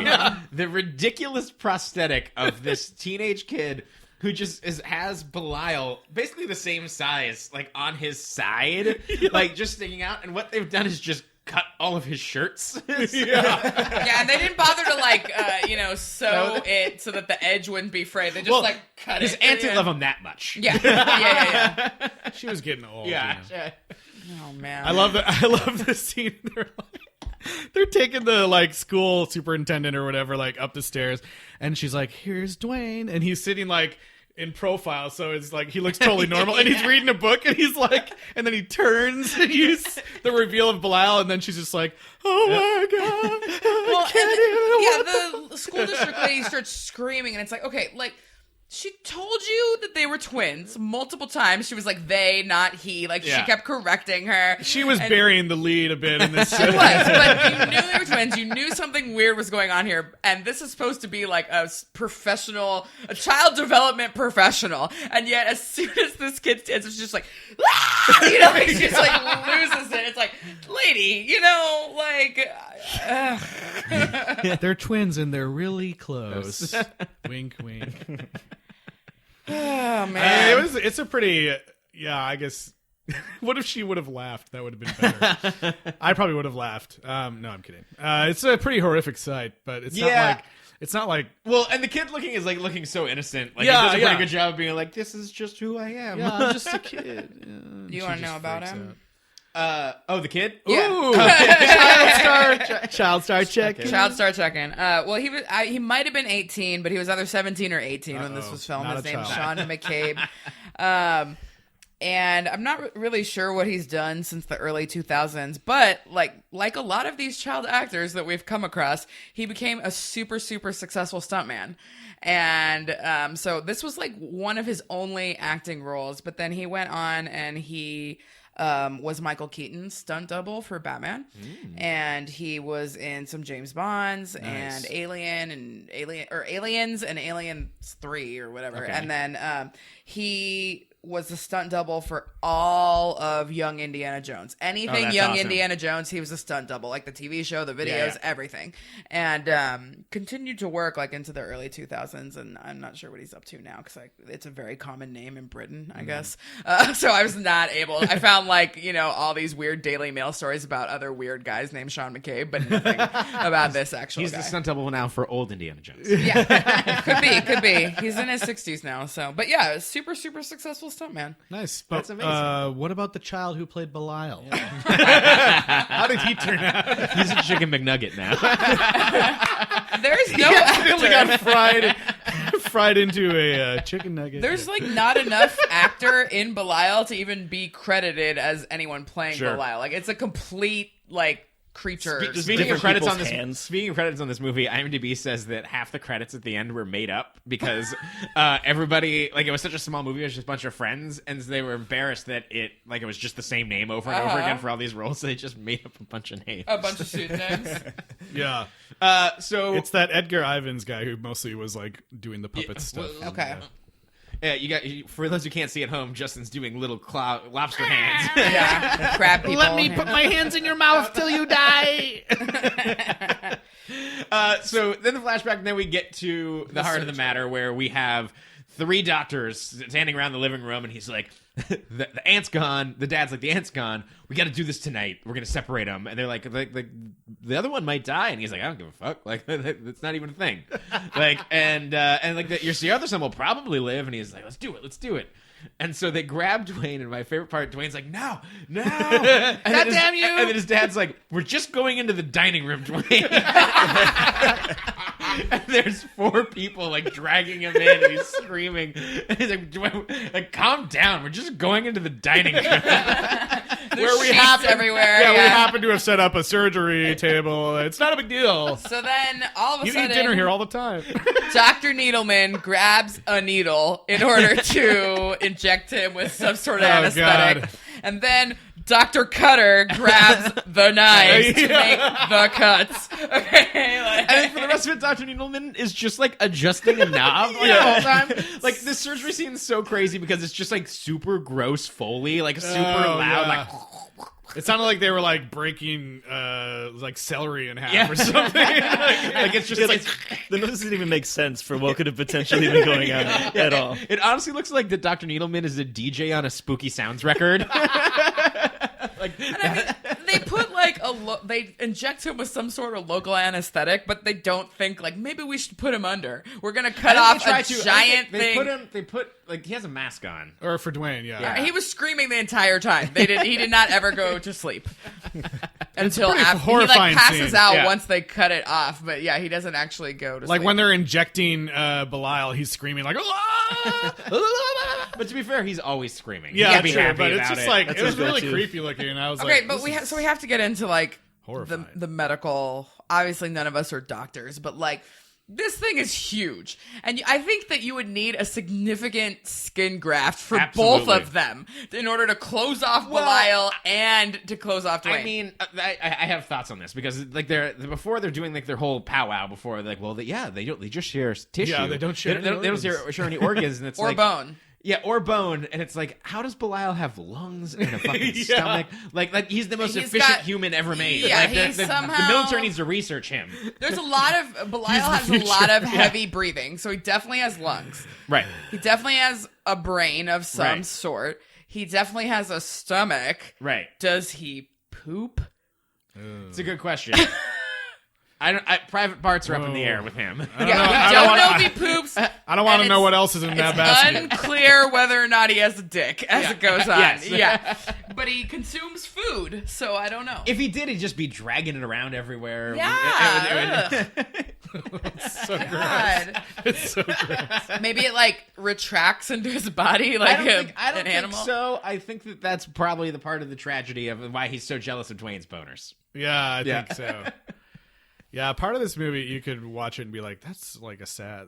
The ridiculous prosthetic of this teenage kid who just has Belial basically the same size, like on his side, like just sticking out. And what they've done is just cut all of his shirts. Yeah, and they didn't bother to like, sew it so that the edge wouldn't be frayed. They just cut his it. aunt didn't love him that much. Yeah. She was getting old. Yeah. Oh man, I love that. I love the scene. They're taking the like school superintendent or whatever like up the stairs, and she's like, "Here's Dwayne," and he's sitting like in profile, so it's like he looks totally normal, and he's reading a book, and he's like, and then he turns and you the reveal of Belial, and then she's just like, "Oh my god!" The school district lady starts screaming, and it's like, okay, like. She told you that they were twins multiple times. She was like, they, not he. Like, she kept correcting her. She was burying the lead a bit in this. She was, but you knew they were twins. You knew something weird was going on here. And this is supposed to be like a professional, a child development professional. And yet, as soon as this kid stands, it's just like, ah! Like, she just like loses it. It's like, lady, They're twins and they're really close. Wink, wink. Oh man, It's a pretty. Yeah, I guess. What if she would have laughed? That would have been better. I probably would have laughed. No, I'm kidding. It's a pretty horrific sight, but it's not like. Well, and the kid looking so innocent. Like, Yeah, he does a pretty yeah. good job of being like, this is just who I am. Yeah, I'm just a kid. you want to know about him? The kid? Yeah. Ooh. Child star check. Child star checking. Well, he might have been 18, but he was either 17 or 18 when this was filmed. Not His a name's child. Sean McCabe. And I'm not really sure what he's done since the early 2000s, but like a lot of these child actors that we've come across, he became a super, super successful stuntman. And so this was like one of his only acting roles, but then he went on and he was Michael Keaton's stunt double for Batman. And he was in some James Bonds and Aliens and Aliens 3 or whatever. Okay. And then he was the stunt double for all of Young Indiana Jones. Anything that's Young awesome. Indiana Jones, he was a stunt double, like the TV show, the videos, everything. And continued to work like into the early 2000s, and I'm not sure what he's up to now because it's a very common name in Britain, I guess. So I was not able. I found all these weird Daily Mail stories about other weird guys named Sean McCabe, but nothing about this actual He's guy. the stunt double now for old Indiana Jones. Yeah, could be. He's in his 60s now, so. But yeah, super, super successful stuntman. Nice. But, That's amazing. what about the child who played Belial? How did he turn out? He's a chicken McNugget now. There's no accidentally actor. got fried into a chicken nugget. There's like not enough actor in Belial to even be credited as anyone playing Sure. Belial. Like it's a complete like creature. Speaking of Different credits on people's this, hands. speaking of credits on this movie, IMDb says that half the credits at the end were made up because everybody, like, it was such a small movie, it was just a bunch of friends, and they were embarrassed that it was just the same name over and over again for all these roles, so they just made up a bunch of names. A bunch of pseudonyms. Yeah. So It's that Edgar Ivins guy who mostly was like doing the puppet stuff. Okay. for those who can't see at home, Justin's doing little lobster hands. Yeah. Crab people. Let me put my hands in your mouth till you die. So then the flashback, and then we get to the heart of the matter, where we have 3 doctors standing around the living room, and he's like, the aunt's gone. The dad's like, the aunt's gone. We got to do this tonight. We're going to separate them. And they're like, the other one might die. And he's like, I don't give a fuck. Like, it's not even a thing. Like, and like, your other son will probably live. And he's like, let's do it. And so they grab Dwayne, and my favorite part, Dwayne's like, no. God damn you. And then his dad's like, we're just going into the dining room, Dwayne. And there's 4 people like dragging him in, and he's screaming. And he's like, Dwayne, like, calm down. We're just going into the dining room. Where we happen everywhere. Yeah, we happen to have set up a surgery table. It's not a big deal. So then all of a You sudden, eat dinner here all the time. Dr. Needleman grabs a needle in order to inject him with some sort of anesthetic. God. And then Dr. Cutter grabs the knives to make the cuts. Okay, And then for the rest of it, Dr. Needleman is just like adjusting a knob the whole time. Like, this surgery scene is so crazy because it's just like super gross Foley, like super loud, yeah. like. It sounded like they were like breaking like celery in half Yeah. or something. Like it's just like Then this doesn't even make sense for what could have potentially been going on at all. it honestly looks like that Dr. Needleman is a DJ on a Spooky Sounds record. Like, And I mean, they put like they inject him with some sort of local anesthetic, but they don't think like maybe we should put him under. We're gonna cut off a giant thing. They put like he has a mask on. Or for Dwayne, yeah. He was screaming the entire time. He did not ever go to sleep until pretty after he horrifying like passes scene. out Yeah. once they cut it off. But yeah, he doesn't actually go to Like sleep. when they're injecting Belial, he's screaming like, "Ah!" But to be fair, he's always screaming. He Yeah, can't be true, happy but it's about just it. like That's it was his really go-to. creepy looking. And I was okay, like, but we have to get into like horrifying. the medical. Obviously, none of us are doctors, but like. This thing is huge, and I think that you would need a significant skin graft for both Absolutely. of them in order to close off Belial and to close off Dwayne. I mean, I have thoughts on this because like before they're doing like their whole powwow before they're like, well, they just share tissue. Yeah, they don't share They don't any share any organs, and it's or like, bone. Yeah, or bone, and it's like, how does Belial have lungs and a fucking Yeah. stomach? Like he's the most He's efficient got- human ever made. Yeah, like, he's the somehow- military needs to research him. There's a lot of Belial has a lot of heavy breathing, so he definitely has lungs. Right. He definitely has a brain of some Right. sort. He definitely has a stomach. Right. Does he poop? It's a good question. Private parts are up in the air with him. Yeah, know. we I don't don't know wanna- if he poops. I don't want to and know it's- what else is in that It's basket. unclear whether or not he has a dick as it goes on. Yes. Yeah, but he consumes food, so I don't know. If he did, he'd just be dragging it around everywhere. Yeah. So gross. God. It's so gross. Maybe it like retracts into his body like I don't an think animal. so. I think that's probably the part of the tragedy of why he's so jealous of Dwayne's boners. Yeah, I Yeah. think so. Yeah, part of this movie you could watch it and be like, "That's like a sad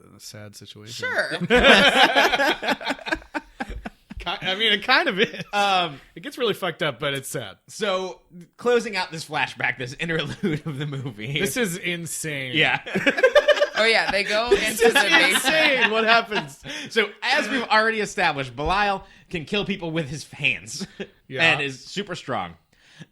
situation." Sure. I mean, it kind of is. It gets really fucked up, but it's sad. So, closing out this flashback, this interlude of the movie. This is insane. yeah. Oh yeah, they go into the basement. insane. What happens? So, as we've already established, Belial can kill people with his hands Yeah. and is super strong.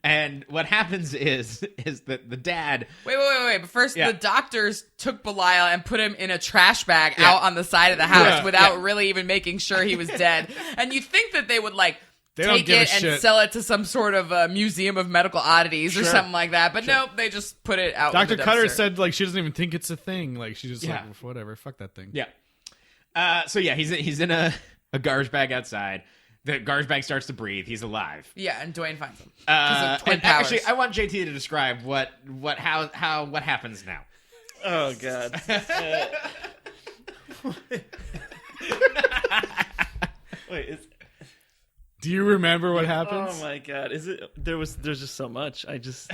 And what happens is that the dad... Wait. But first, Yeah. the doctors took Belial and put him in a trash bag Yeah. out on the side of the house Yeah. without really even making sure he was dead. And you'd think that they would like They don't take give a it and shit. sell it to some sort of museum of medical oddities or Sure. something like that. But nope, they just put it out. in Dr. the Cutter dumpster. said like she doesn't even think it's a thing. Like she's just Yeah. like, whatever, fuck that thing. Yeah. So, yeah, he's in a garbage bag outside. The garbage bag starts to breathe. He's alive. Yeah, and Dwayne finds him. 'Cause of twin And powers. actually, I want JT to describe what happens now. Oh God. Wait. Do you remember what happens? Oh my God. Is it? There's just so much. This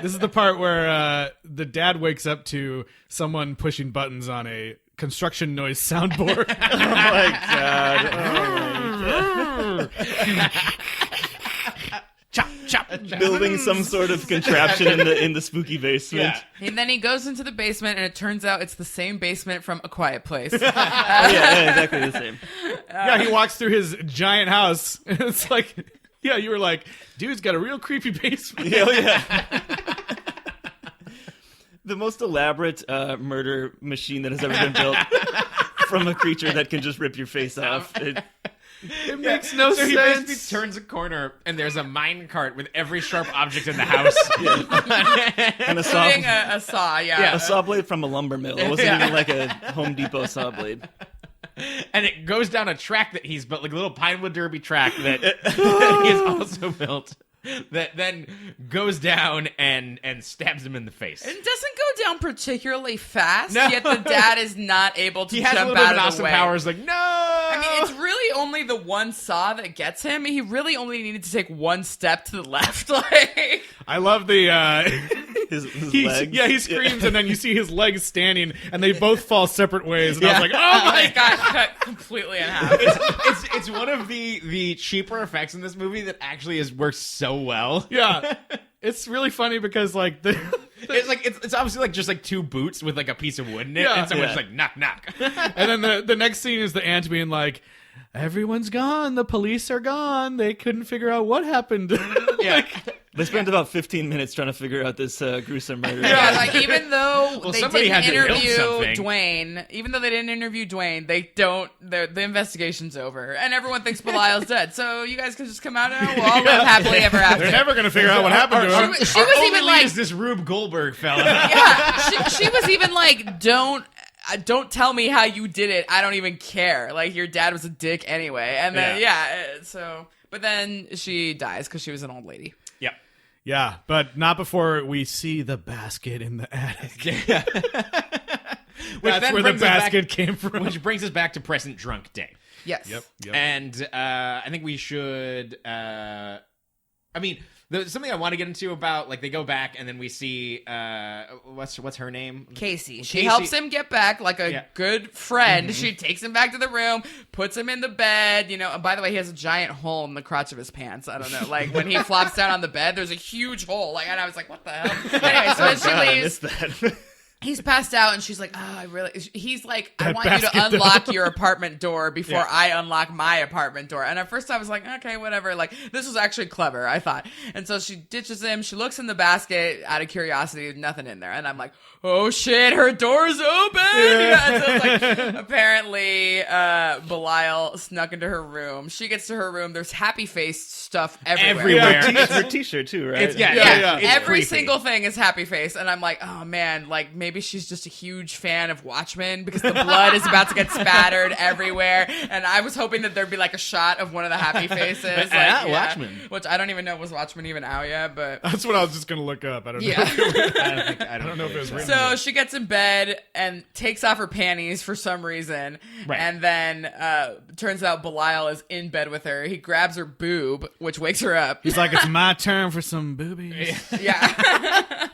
is the part where the dad wakes up to someone pushing buttons on a construction noise soundboard. Oh my God. Oh my God. Chop, chop. Building some sort of contraption in the spooky basement. Yeah. And then he goes into the basement, and it turns out it's the same basement from A Quiet Place. Yeah, exactly the same. Yeah, he walks through his giant house, and it's like, yeah, you were like, dude's got a real creepy basement. Yeah. The most elaborate murder machine that has ever been built from a creature that can just rip your face off. It makes no sense. He basically turns a corner, and there's a mine cart with every sharp object in the house. And a saw. Including a saw, yeah. A saw blade from a lumber mill. It wasn't even like a Home Depot saw blade. And it goes down a track that he's built, like a little Pinewood Derby track that he has also built. That then goes down and stabs him in the face. It doesn't go down particularly fast, No. yet the dad is not able to He has a jump little bit out of of the awesome way. powers, like, no! I mean, it's really only the one saw that gets him. He really only needed to take one step to the left. Like, I love the... His legs. Yeah, he screams, and then you see his legs standing, and they both fall separate ways. And I was like, oh oh my my god, cut completely in half. It's one of the cheaper effects in this movie that actually works so well. Yeah, it's really funny because like It's obviously like just like two boots with like a piece of wood in it, Yeah. and someone's Yeah. like knock knock. and then the next scene is the aunt being like, everyone's gone, the police are gone, they couldn't figure out what happened. Yeah. They spent about 15 minutes trying to figure out this gruesome murder. Yeah, like even though they somebody didn't had to build interview something. Dwayne, even though they didn't interview Dwayne, they don't. The investigation's over, and everyone thinks Belial's dead. So you guys can just come out and we'll all live happily ever after. They're never gonna figure out what happened to him. She was even like, is this Rube Goldberg fella. yeah, she was even like, don't tell me how you did it. I don't even care. Like, your dad was a dick anyway. And then but then she dies because she was an old lady. Yep. Yeah, but not before we see the basket in the attic. Yeah. That's where the basket came from. Which brings us back to present drunk day. Yes. Yep. And I think we should. There's something I want to get into about, like, they go back and then we see what's her name? Casey. She helps him get back like a good friend. Mm-hmm. She takes him back to the room, puts him in the bed. You know, and by the way, he has a giant hole in the crotch of his pants. I don't know. Like, when he flops down on the bed, there's a huge hole. Like, and I was like, what the hell? Anyway, so then she God, I leaves. missed that. He's passed out, and she's like, he's like, I That want you to basket unlock door. your apartment door before I unlock my apartment door. And at first I was like, okay, whatever. Like, this was actually clever, I thought. And so she ditches him. She looks in the basket out of curiosity. There's nothing in there. And I'm like, oh shit, her door's open. Yeah. And so it's like, apparently, Belial snuck into her room. She gets to her room. There's happy face stuff everywhere. Everywhere. Her t-shirt too, right? It's Yeah, it's every creepy. single thing is happy face, and I'm like, oh man, like maybe she's just a huge fan of Watchmen because the blood is about to get spattered everywhere, and I was hoping that there'd be like a shot of one of the happy faces, like, Watchmen. which I don't even know, was Watchmen even out yet, but That's what I was just gonna look up. I don't know. yeah. I don't know if it was written. So she gets in bed and takes off her panties for some reason, Right. and then turns out Belial is in bed with her. He grabs her boob, which wakes her up. He's like, it's my turn for some boobies. Yeah.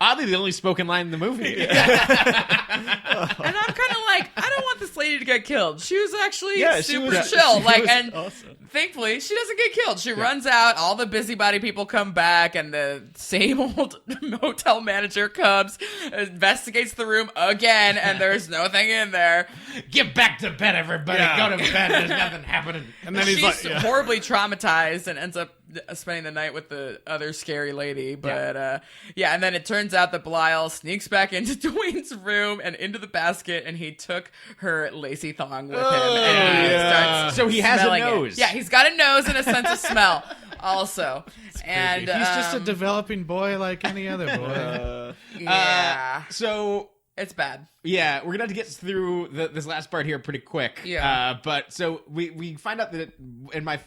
Oddly, the only spoken line in the movie. And I'm kind of like, I don't want this lady to get killed. She was actually super chill. And awesome. thankfully, she doesn't get killed. She runs out. All the busybody people come back, and the same old motel manager comes, investigates the room again, and there's nothing in there. Get back to bed, everybody. Yeah. Go to bed. There's nothing happening. And then he's She's like, horribly traumatized and ends up spending the night with the other scary lady. But and then it turns out that Belial sneaks back into Dwayne's room and into the basket, and he took her lacy thong with him. And he starts So he has a smelling it. nose. Yeah, he's got a nose and a sense of smell also. And he's just a developing boy like any other boy. yeah, So it's bad. yeah, we're gonna have to get through this last part here pretty quick. Yeah. But so we find out that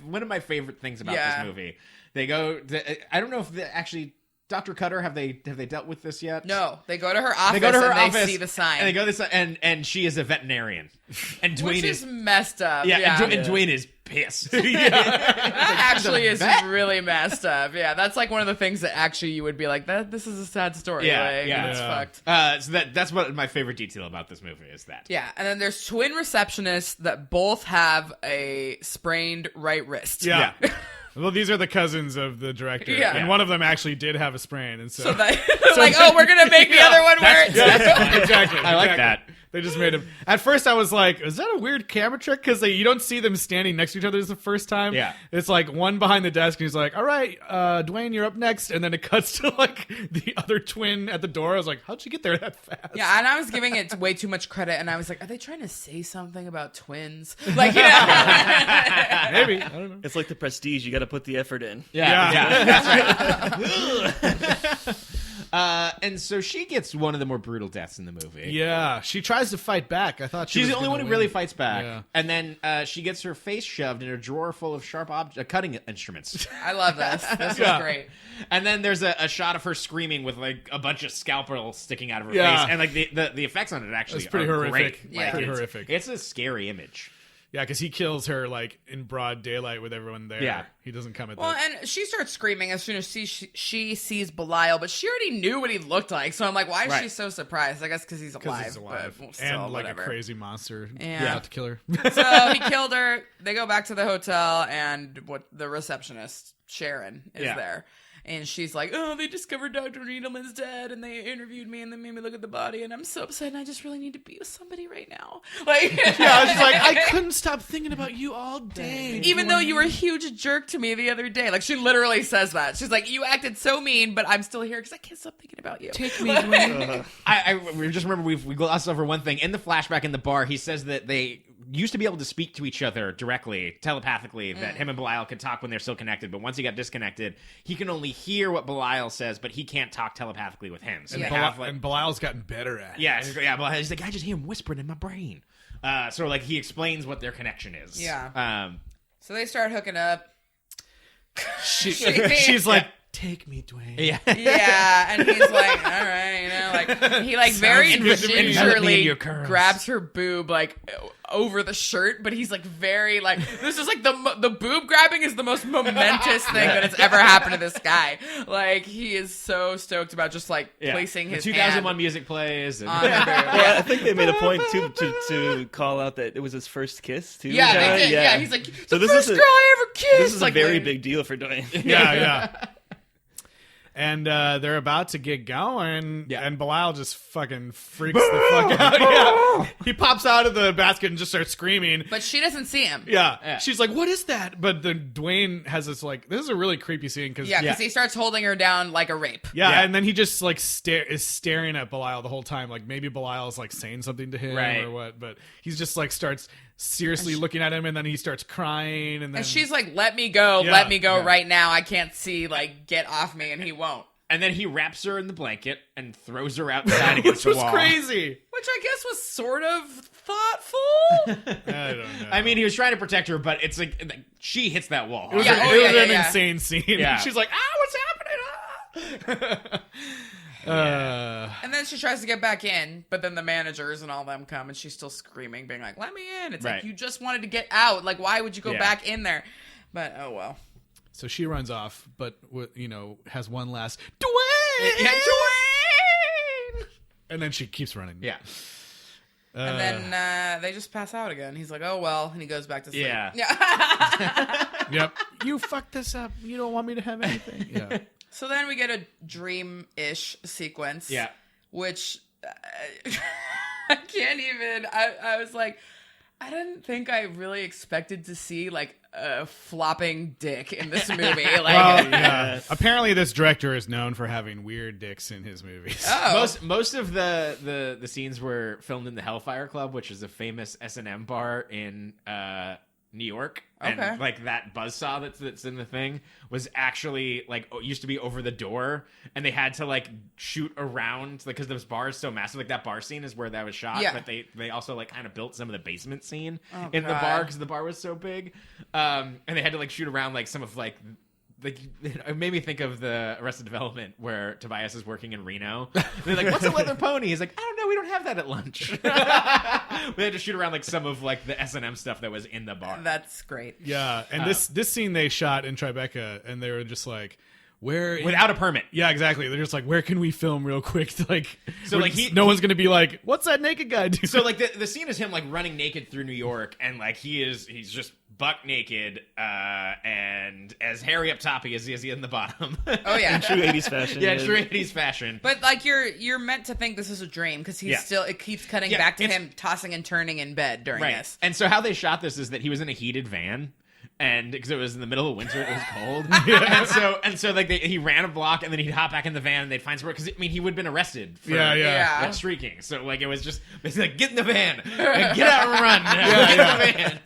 one of my favorite things about Yeah. this movie, they go. I don't know if they actually Dr. Cutter, have they dealt with this yet? No, they go to her office They go to her and office they see the sign. and they go to this, and she is a veterinarian, and Dwayne which is messed up. Yeah, and Dwayne is pissed. That actually is really messed up. Yeah, that's like one of the things that actually you would be like, this is a sad story. It's fucked. So that's what my favorite detail about this movie is that. Yeah, and then there's twin receptionists that both have a sprained right wrist. Yeah. Well, these are the cousins of the director, and one of them actually did have a sprain, and so like, oh, we're gonna make the other one wear it. Exactly. I like that. They just made him. At first, I was like, "Is that a weird camera trick?" Because you don't see them standing next to each other the first time. Yeah, it's like one behind the desk, and he's like, "All right, Dwayne, you're up next," and then it cuts to like the other twin at the door. I was like, "How'd you get there that fast?" Yeah, and I was giving it way too much credit, and I was like, "Are they trying to say something about twins?" Like, maybe I don't know. It's like The Prestige. You got to put the effort in. Yeah. That's right. And so she gets one of the more brutal deaths in the movie. Yeah, she tries to fight back. I thought she's the only one who really fights back. Yeah. And then she gets her face shoved in a drawer full of sharp cutting instruments. I love this. This is great. And then there's a shot of her screaming with like a bunch of scalpels sticking out of her face, and like the effects on it actually pretty are horrific. Great. Yeah, pretty horrific. It's a scary image. Yeah, because he kills her like in broad daylight with everyone there. Yeah, he doesn't come at Well, and she starts screaming as soon as she sees Belial, but she already knew what he looked like. So I'm like, why is she so surprised? I guess because he's alive. He's alive. But still, and like whatever. a crazy monster. Yeah, out to kill her. So he killed her. They go back to the hotel, and the receptionist Sharon is there. And she's like, oh, they discovered Dr. Needleman's dead, and they interviewed me, and they made me look at the body, and I'm so upset, and I just really need to be with somebody right now. Like, yeah, she's like, I couldn't stop thinking about you all day. Even though you were a huge jerk to me the other day. Like, she literally says that. She's like, you acted so mean, but I'm still here because I can't stop thinking about you. Take me, Dwayne. We just remember we glossed over one thing. In the flashback in the bar, he says that they used to be able to speak to each other directly, telepathically, that him and Belial could talk when they're still connected, but once he got disconnected, he can only hear what Belial says, but he can't talk telepathically with him. So and Belial's gotten better at it. Yeah, he's like, I just hear him whispering in my brain. So like he explains what their connection is. Yeah. So they start hooking up. She's like, take me, Dwayne. Yeah. Yeah, and he's like, all right, like he like very gingerly grabs her boob like over the shirt, but he's like very like, this is like the boob grabbing is the most momentous thing that has ever happened to this guy. Like he is so stoked about just like placing his 2001 hand music plays. On her boob. Well, I think they made a point to call out that it was his first kiss too. Yeah, they did. Yeah, he's like, so the first girl I ever kissed. This is like, a very big deal for Dwayne. Yeah. And they're about to get going, and Belial just fucking freaks the fuck out. Yeah. He pops out of the basket and just starts screaming. But she doesn't see him. Yeah. She's like, what is that? But then Dwayne has this like, this is a really creepy scene. Because he starts holding her down like a rape. Yeah, and then he just like is staring at Belial the whole time. Like maybe Belial is like saying something to him or what. But he's just like starts seriously looking at him, and then he starts crying. And she's like, let me go right now. I can't see, like, get off me, and he won't. And then he wraps her in the blanket and throws her outside against the wall. Which was crazy. Which I guess was sort of thoughtful. I don't know. I mean, he was trying to protect her, but it's like she hits that wall. It was an insane scene. Yeah. She's like, what's happening? And then she tries to get back in, but then the managers and all them come, and she's still screaming, being like, let me in. It's like, you just wanted to get out. Like, why would you go back in there? But, oh well. So she runs off, but, has one last, Dwayne! Yeah, Dwayne! And then she keeps running. Yeah. And then they just pass out again. He's like, oh, well. And he goes back to sleep. Yeah. Yep. You fucked this up. You don't want me to have anything. Yeah. So then we get a dream-ish sequence. Yeah. Which I can't even. I was like, I didn't think I really expected to see like a flopping dick in this movie. Like, apparently this director is known for having weird dicks in his movies. Oh. Most of the scenes were filmed in the Hellfire Club, which is a famous S&M bar in New York. And like that buzzsaw that's in the thing was actually like used to be over the door, and they had to like shoot around because this bar is so massive. Like that bar scene is where that was shot, but they also like kind of built some of the basement scene in the bar because the bar was so big, and they had to like shoot around like some of like like it made me think of the Arrested Development where Tobias is working in Reno. They're like, "What's a leather pony?" He's like, "I don't know. We don't have that at lunch." We had to shoot around like some of like the S&M stuff that was in the bar. That's great. Yeah, and this scene they shot in Tribeca, and they were just like, "Where?" Without a permit. Yeah, exactly. They're just like, "Where can we film real quick?" Like, So, like, no one's gonna be like, "What's that naked guy doing?" So like the scene is him like running naked through New York, and like he's just buck naked, and as hairy up top he is in the bottom. Oh yeah. True 80s fashion. Yeah, true 80s fashion. But like you're meant to think this is a dream because he's still it keeps cutting back to him tossing and turning in bed during this. And so how they shot this is that he was in a heated van. And because it was in the middle of winter, it was cold, and so like he ran a block, and then he'd hop back in the van, and they'd find somewhere because I mean he would have been arrested for like, streaking. So like it was just basically like, get in the van and get out and run. Get in the van.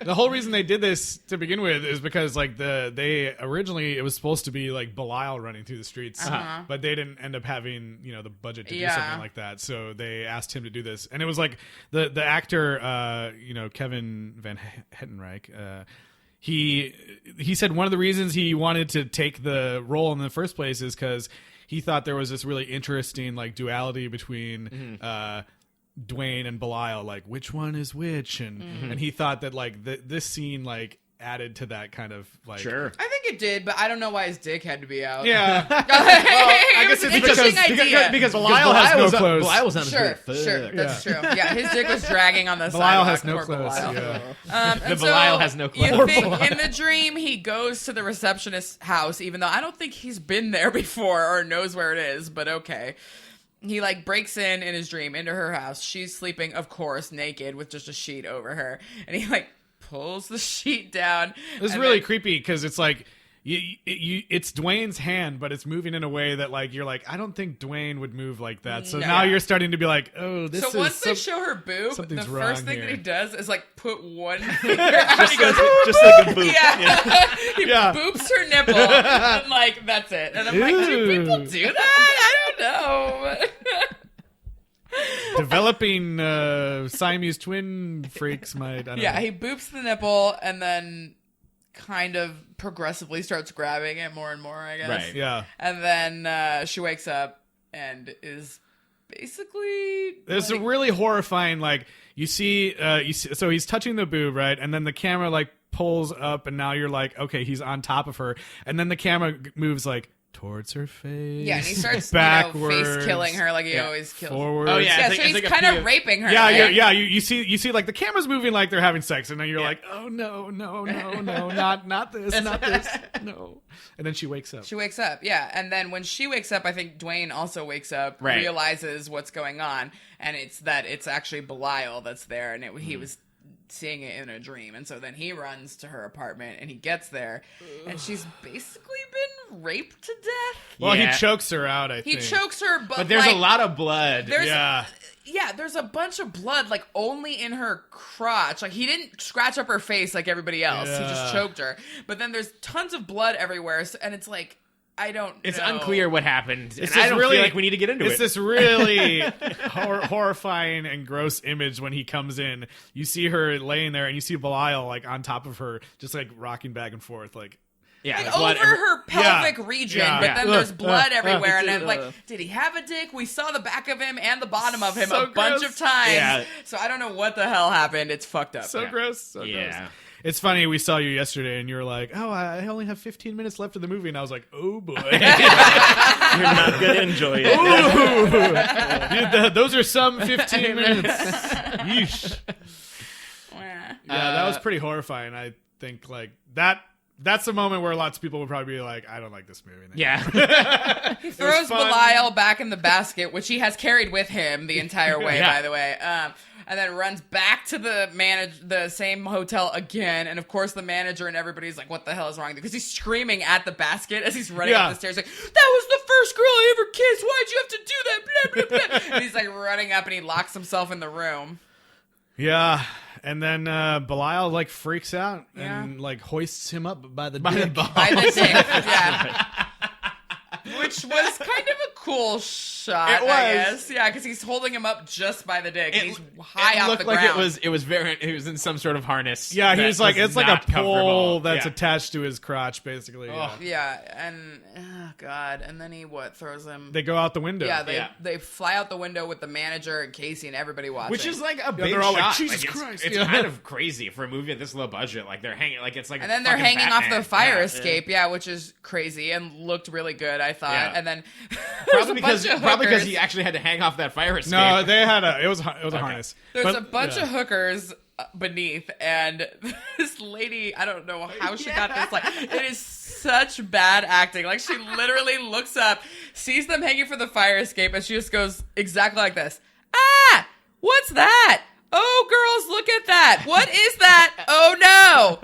The whole reason they did this to begin with is because like they originally it was supposed to be like Belial running through the streets, but they didn't end up having the budget to do something like that. So they asked him to do this, and it was like the actor Kevin Van Hettenreich. He said one of the reasons he wanted to take the role in the first place is because he thought there was this really interesting like duality between Dwayne and Belial, like which one is which, and he thought that like this scene like added to that kind of like Sure. I think it did, but I don't know why his dick had to be out. Yeah. I guess it's because Belial has no clothes. Belial was on his Sure, big sure, that's true. Yeah, his dick was dragging on the Belial sidewalk. has no Poor clothes. Belial. Yeah. And Belial has no clothes. You think in the dream he goes to the receptionist's house, even though I don't think he's been there before or knows where it is, but okay. He like breaks in his dream into her house. She's sleeping, of course, naked with just a sheet over her, and he like pulls the sheet down. It's really creepy because it's like it's Dwayne's hand, but it's moving in a way that like you're like, I don't think Dwayne would move like that. So now you're starting to be like, oh, this is. So once they show her boob, the something's first wrong thing here. that he does is like put one finger out. He goes, just like a boot. yeah. He Yeah. boops her nipple, and like that's it. And I'm like, do people do that? I don't know. Developing Siamese twin freaks might. I don't know. He boops the nipple and then kind of progressively starts grabbing it more and more, I guess. Right. Yeah. And then she wakes up and is basically. There's like, a really horrifying like you see so he's touching the boob, right, and then the camera like pulls up, and now you're like, okay, he's on top of her, and then the camera moves like towards her face. Yeah, and he starts backwards, face killing her like he always kills. Forwards. Oh, yeah. So It's he's like a kind of POV. raping her. Yeah, right? yeah. You see like the camera's moving like they're having sex, and then you're like, oh no, not this, no. And then she wakes up. She wakes up, yeah. And then when she wakes up, I think Dwayne also wakes up, realizes what's going on, and it's actually Belial that's there, and he was seeing it in a dream. And so then he runs to her apartment, and he gets there, and she's basically been raped to death. Well, he chokes her out, I He think. chokes her, But there's like, a lot of blood. there's a bunch of blood, like, only in her crotch. Like, he didn't scratch up her face like everybody else. He just choked her. But then there's tons of blood everywhere, and it's like, I don't It's know. unclear what happened. It's And I just don't really feel like we need to get into It's it. this really horrifying and gross image when he comes in. You see her laying there, and you see Belial like on top of her, just like rocking back and forth, like. Yeah, Like, blood over her pelvic region, but then there's blood everywhere, and I'm like, did he have a dick? We saw the back of him and the bottom of him So a bunch gross. of times. Yeah. So I don't know what the hell happened. It's fucked up. So gross. So gross. Yeah. It's funny, we saw you yesterday, and you were like, oh, I only have 15 minutes left of the movie. And I was like, oh, boy. You're not going to enjoy it. Dude, those are some 15 minutes. Yeesh. Yeah, that was pretty horrifying. I think, like, that's a moment where lots of people would probably be like, I don't like this movie. Yeah. He throws Belial back in the basket, which he has carried with him the entire way, by the way. And then runs back to the same hotel again. And of course, the manager and everybody's like, what the hell is wrong? Because he's screaming at the basket as he's running up the stairs, like, that was the first girl I ever kissed. Why'd you have to do that? Blah, blah, blah. And he's like running up, and he locks himself in the room. Yeah. And then Belial like freaks out and like hoists him up by the dick. By the dick, yeah. Which was kind of a cool shot. It was. I guess. Yeah, because he's holding him up just by the dick. And he's high it off looked the like ground. it was in some sort of harness. Yeah, that he's like was it's like not a pole comfortable. that's Yeah. attached to his crotch, basically. Yeah. Yeah, and oh god, and then he throws him. They go out the window. Yeah, they fly out the window with the manager and Casey and everybody watching. Which is like a big they're all like, shot. Jesus it's, Christ. It's Yeah. kind of crazy for a movie at this low budget. Like they're hanging, like it's like, and then they're fucking hanging off Batman. the fire Yeah. escape, which is crazy and looked really good, I thought. Yeah. And then Probably because hookers. he actually had to hang off that fire escape. No, they had it was a harness. There's But- a bunch yeah. of hookers beneath, and this lady, I don't know how she got this. Like, it is such bad acting. Like, she literally looks up, sees them hanging from the fire escape, and she just goes exactly like this. Ah, what's that? Oh, girls, look at that. What is that? Oh, no.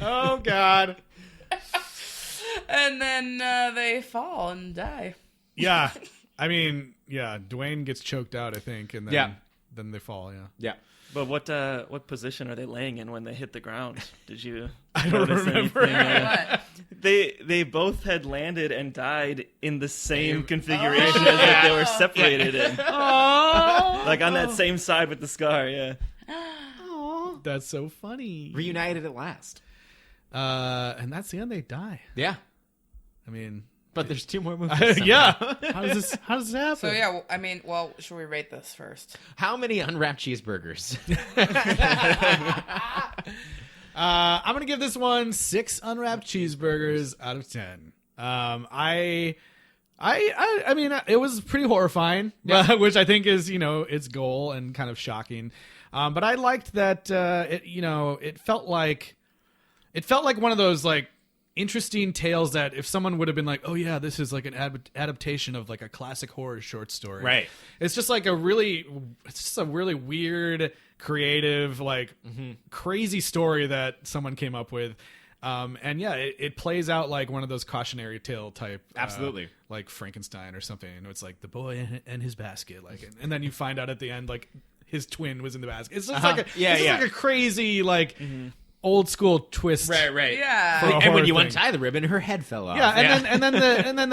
Oh God. And then they fall and die. Yeah. I mean, yeah, Dwayne gets choked out, I think, and then they fall, yeah. Yeah. But what position are they laying in when they hit the ground? Did you? I don't notice remember. anything? What? They both had landed and died in the same configuration as that they were separated in. Like on that same side with the scar, yeah. That's so funny. Reunited at last. And that's the end. They die. Yeah. I mean, But there's two more movies. yeah. How does this happen? So, yeah, I mean, well, should we rate this first? How many unwrapped cheeseburgers? I'm gonna give this one 6 unwrapped cheeseburgers out of 10. I mean, it was pretty horrifying, which I think is its goal and kind of shocking. But I liked that it felt like one of those like interesting tales that if someone would have been like, oh yeah, this is like an adaptation of like a classic horror short story, Right. It's just like a really weird, creative, like crazy story that someone came up with. And yeah, it plays out like one of those cautionary tale type, Absolutely. like Frankenstein or something. It's like the boy and his basket, like, and then you find out at the end like his twin was in the basket. It's just like a crazy like old school twist, right. Yeah. For a And horror when you thing. untie the ribbon, her head fell off. Yeah, and then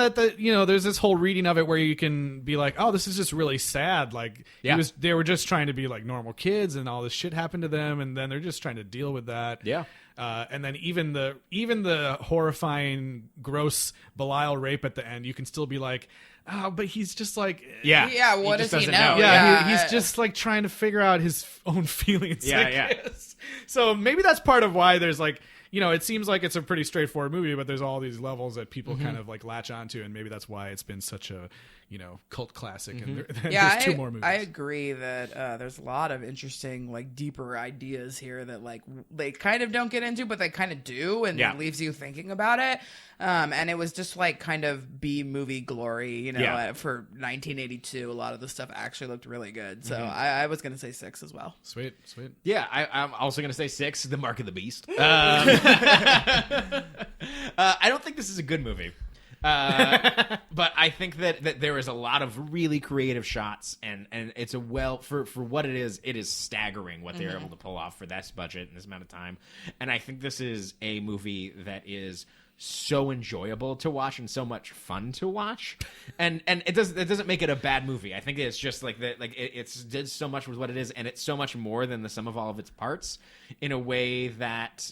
there's this whole reading of it where you can be like, oh, this is just really sad. Like they were just trying to be like normal kids, and all this shit happened to them, and then they're just trying to deal with that. Yeah. And then even the horrifying, gross Belial rape at the end, you can still be like, oh, but he's just like, Yeah, what just does he doesn't know? know. yeah, he's just like trying to figure out his own feelings. Yeah, I yeah. guess. So maybe that's part of why there's like, it seems like it's a pretty straightforward movie, but there's all these levels that people kind of like latch onto, and maybe that's why it's been such a, cult classic. And there's 2 more movies. I agree that there's a lot of interesting, like, deeper ideas here that, like, they kind of don't get into, but they kind of do, and it leaves you thinking about it. And it was just, like, kind of B-movie glory, for 1982. A lot of the stuff actually looked really good. So I was going to say 6 as well. Sweet. Yeah, I'm also going to say 6, The Mark of the Beast. I don't think this is a good movie. But I think that there is a lot of really creative shots, and it's for what it is staggering what they're able to pull off for this budget and this amount of time. And I think this is a movie that is so enjoyable to watch and so much fun to watch, and it doesn't make it a bad movie. I think it's just like that, like it's did so much with what it is, and it's so much more than the sum of all of its parts in a way that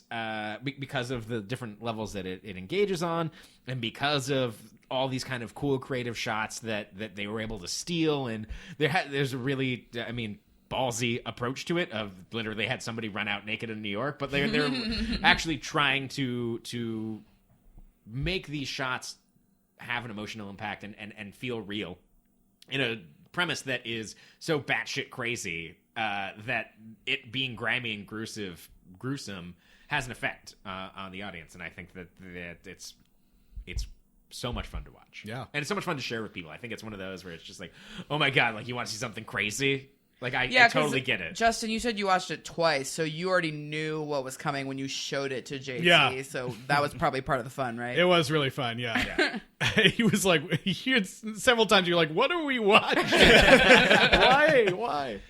because of the different levels that it engages on, and because of all these kind of cool creative shots that they were able to steal, and there's a really ballsy approach to it of literally had somebody run out naked in New York, but they're actually trying to make these shots have an emotional impact and feel real in a premise that is so batshit crazy that it being grimy and gruesome has an effect on the audience. And I think that it's so much fun to watch. Yeah. And it's so much fun to share with people. I think it's one of those where it's just like, oh my God, like you want to see something crazy? Like I 'cause totally get it. Justin, you said you watched it twice, so you already knew what was coming when you showed it to JT. Yeah. So that was probably part of the fun, right? It was really fun, yeah. He was like, several times you're like, what are we watching? Why?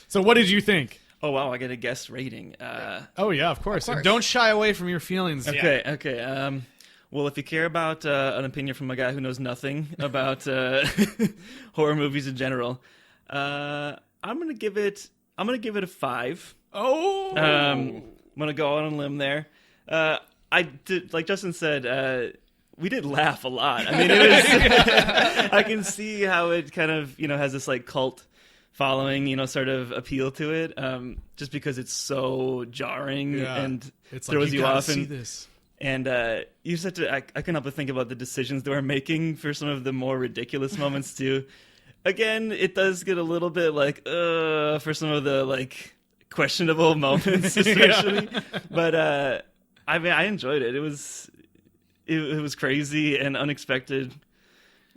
So what did you think? Oh wow, I get a guest rating. Oh yeah, of course. Of course. And don't shy away from your feelings. Okay. Well, if you care about an opinion from a guy who knows nothing about horror movies in general, I'm gonna give it a 5. Oh, I'm gonna go on a limb there. I did, like Justin said, we did laugh a lot. I mean, it was. I can see how it kind of has this like cult following, sort of appeal to it, just because it's so jarring and it's throws like, you off. see And this. And you just have to. I couldn't help but think about the decisions they were making for some of the more ridiculous moments too. Again, it does get a little bit like for some of the like questionable moments, especially. But I mean, I enjoyed it. It was crazy and unexpected.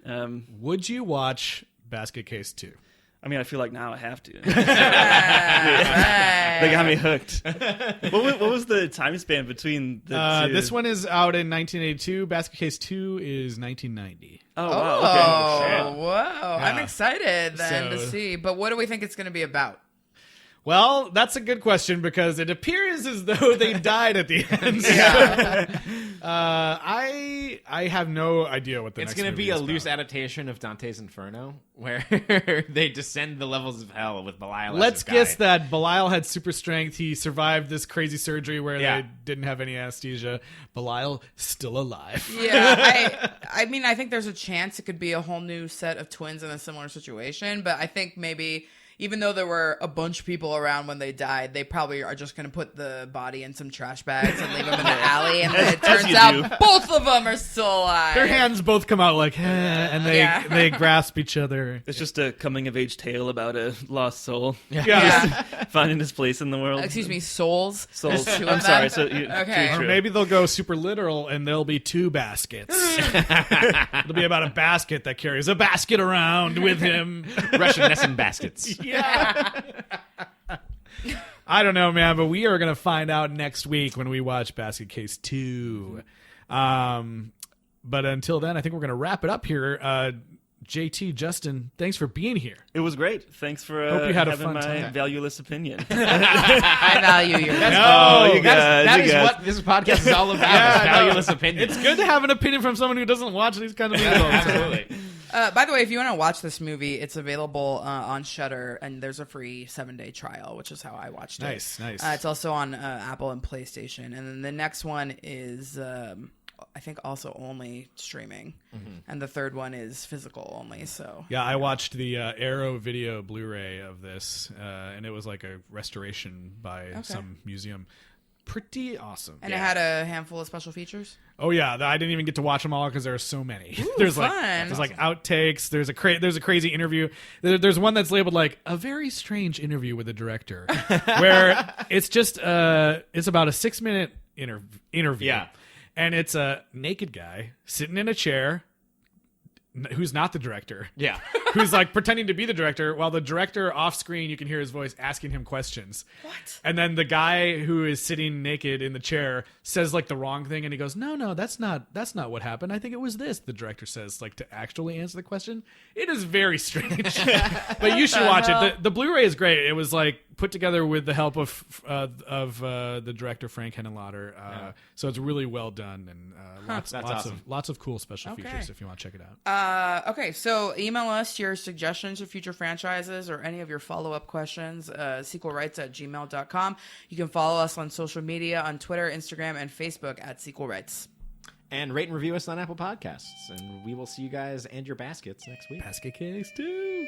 Would you watch Basket Case 2? I mean, I feel like now I have to. Right. They got me hooked. What was the time span between the two? This one is out in 1982. Basket Case 2 is 1990. Oh, Oh, wow. Okay. whoa. I'm excited then to So- see. But what do we think it's going to be about? Well, that's a good question because it appears as though they died at the end. Yeah. I have no idea what the It's next going to movie be a is loose about. adaptation of Dante's Inferno, where they descend the levels of hell with Belial. Let's as this guess guy. that Belial had super strength. He survived this crazy surgery where Yeah. they didn't have any anesthesia. Belial still alive. Yeah, I mean, I think there's a chance it could be a whole new set of twins in a similar situation, but I think maybe even though there were a bunch of people around when they died, they probably are just going to put the body in some trash bags and leave them in the alley, and then it turns you out do. both of them are still alive. Their hands both come out like, and they Yeah. they grasp each other. It's just a coming of age tale about a lost soul Yeah. finding his place in the world. Excuse me, souls? Souls. There's two I'm of sorry. them? So Okay. Or maybe they'll go super literal and there'll be 2 baskets. It'll be about a basket that carries a basket around with him. Russian Nessun baskets. Yeah. I don't know, man, but we are going to find out next week when we watch Basket Case 2. But until then, I think we're going to wrap it up here. JT, Justin, thanks for being here. It was great. Thanks for Hope you had a having fun my time. valueless opinion. I value your Oh, you guys, that you is guys. what this podcast is all about. is valueless opinion. It's good to have an opinion from someone who doesn't watch these kinds of movies all the time. Absolutely. By the way, if you want to watch this movie, it's available on Shudder, and there's a free 7-day trial, which is how I watched it. Nice. It's also on Apple and PlayStation, and then the next one is, I think, also only streaming, and the third one is physical only. So Yeah, I watched the Arrow Video Blu-ray of this, and it was like a restoration by some museum. Pretty awesome. and it had a handful of special features. Oh yeah, I didn't even get to watch them all because there are so many. Ooh, there's fun. like outtakes. There's a crazy interview. There's one that's labeled like a very strange interview with the director, where it's just it's about a 6-minute interview. Yeah. And it's a naked guy sitting in a chair who's not the director. Yeah. Who's like pretending to be the director, while the director off screen, you can hear his voice asking him questions. What? And then the guy who is sitting naked in the chair says like the wrong thing, and he goes, "No, that's not what happened. I think it was this." The director says, like, to actually answer the question. It is very strange, but you should watch it. The Blu-ray is great. It was like put together with the help of the director Frank Henenlotter, so it's really well done, and lots of cool special features if you want to check it out. Okay, so email us your suggestions for future franchises or any of your follow-up questions, sequelrights@gmail.com. You can follow us on social media on Twitter, Instagram, and Facebook at Sequel Rights. And rate and review us on Apple Podcasts. And we will see you guys and your baskets next week. Basket Case 2.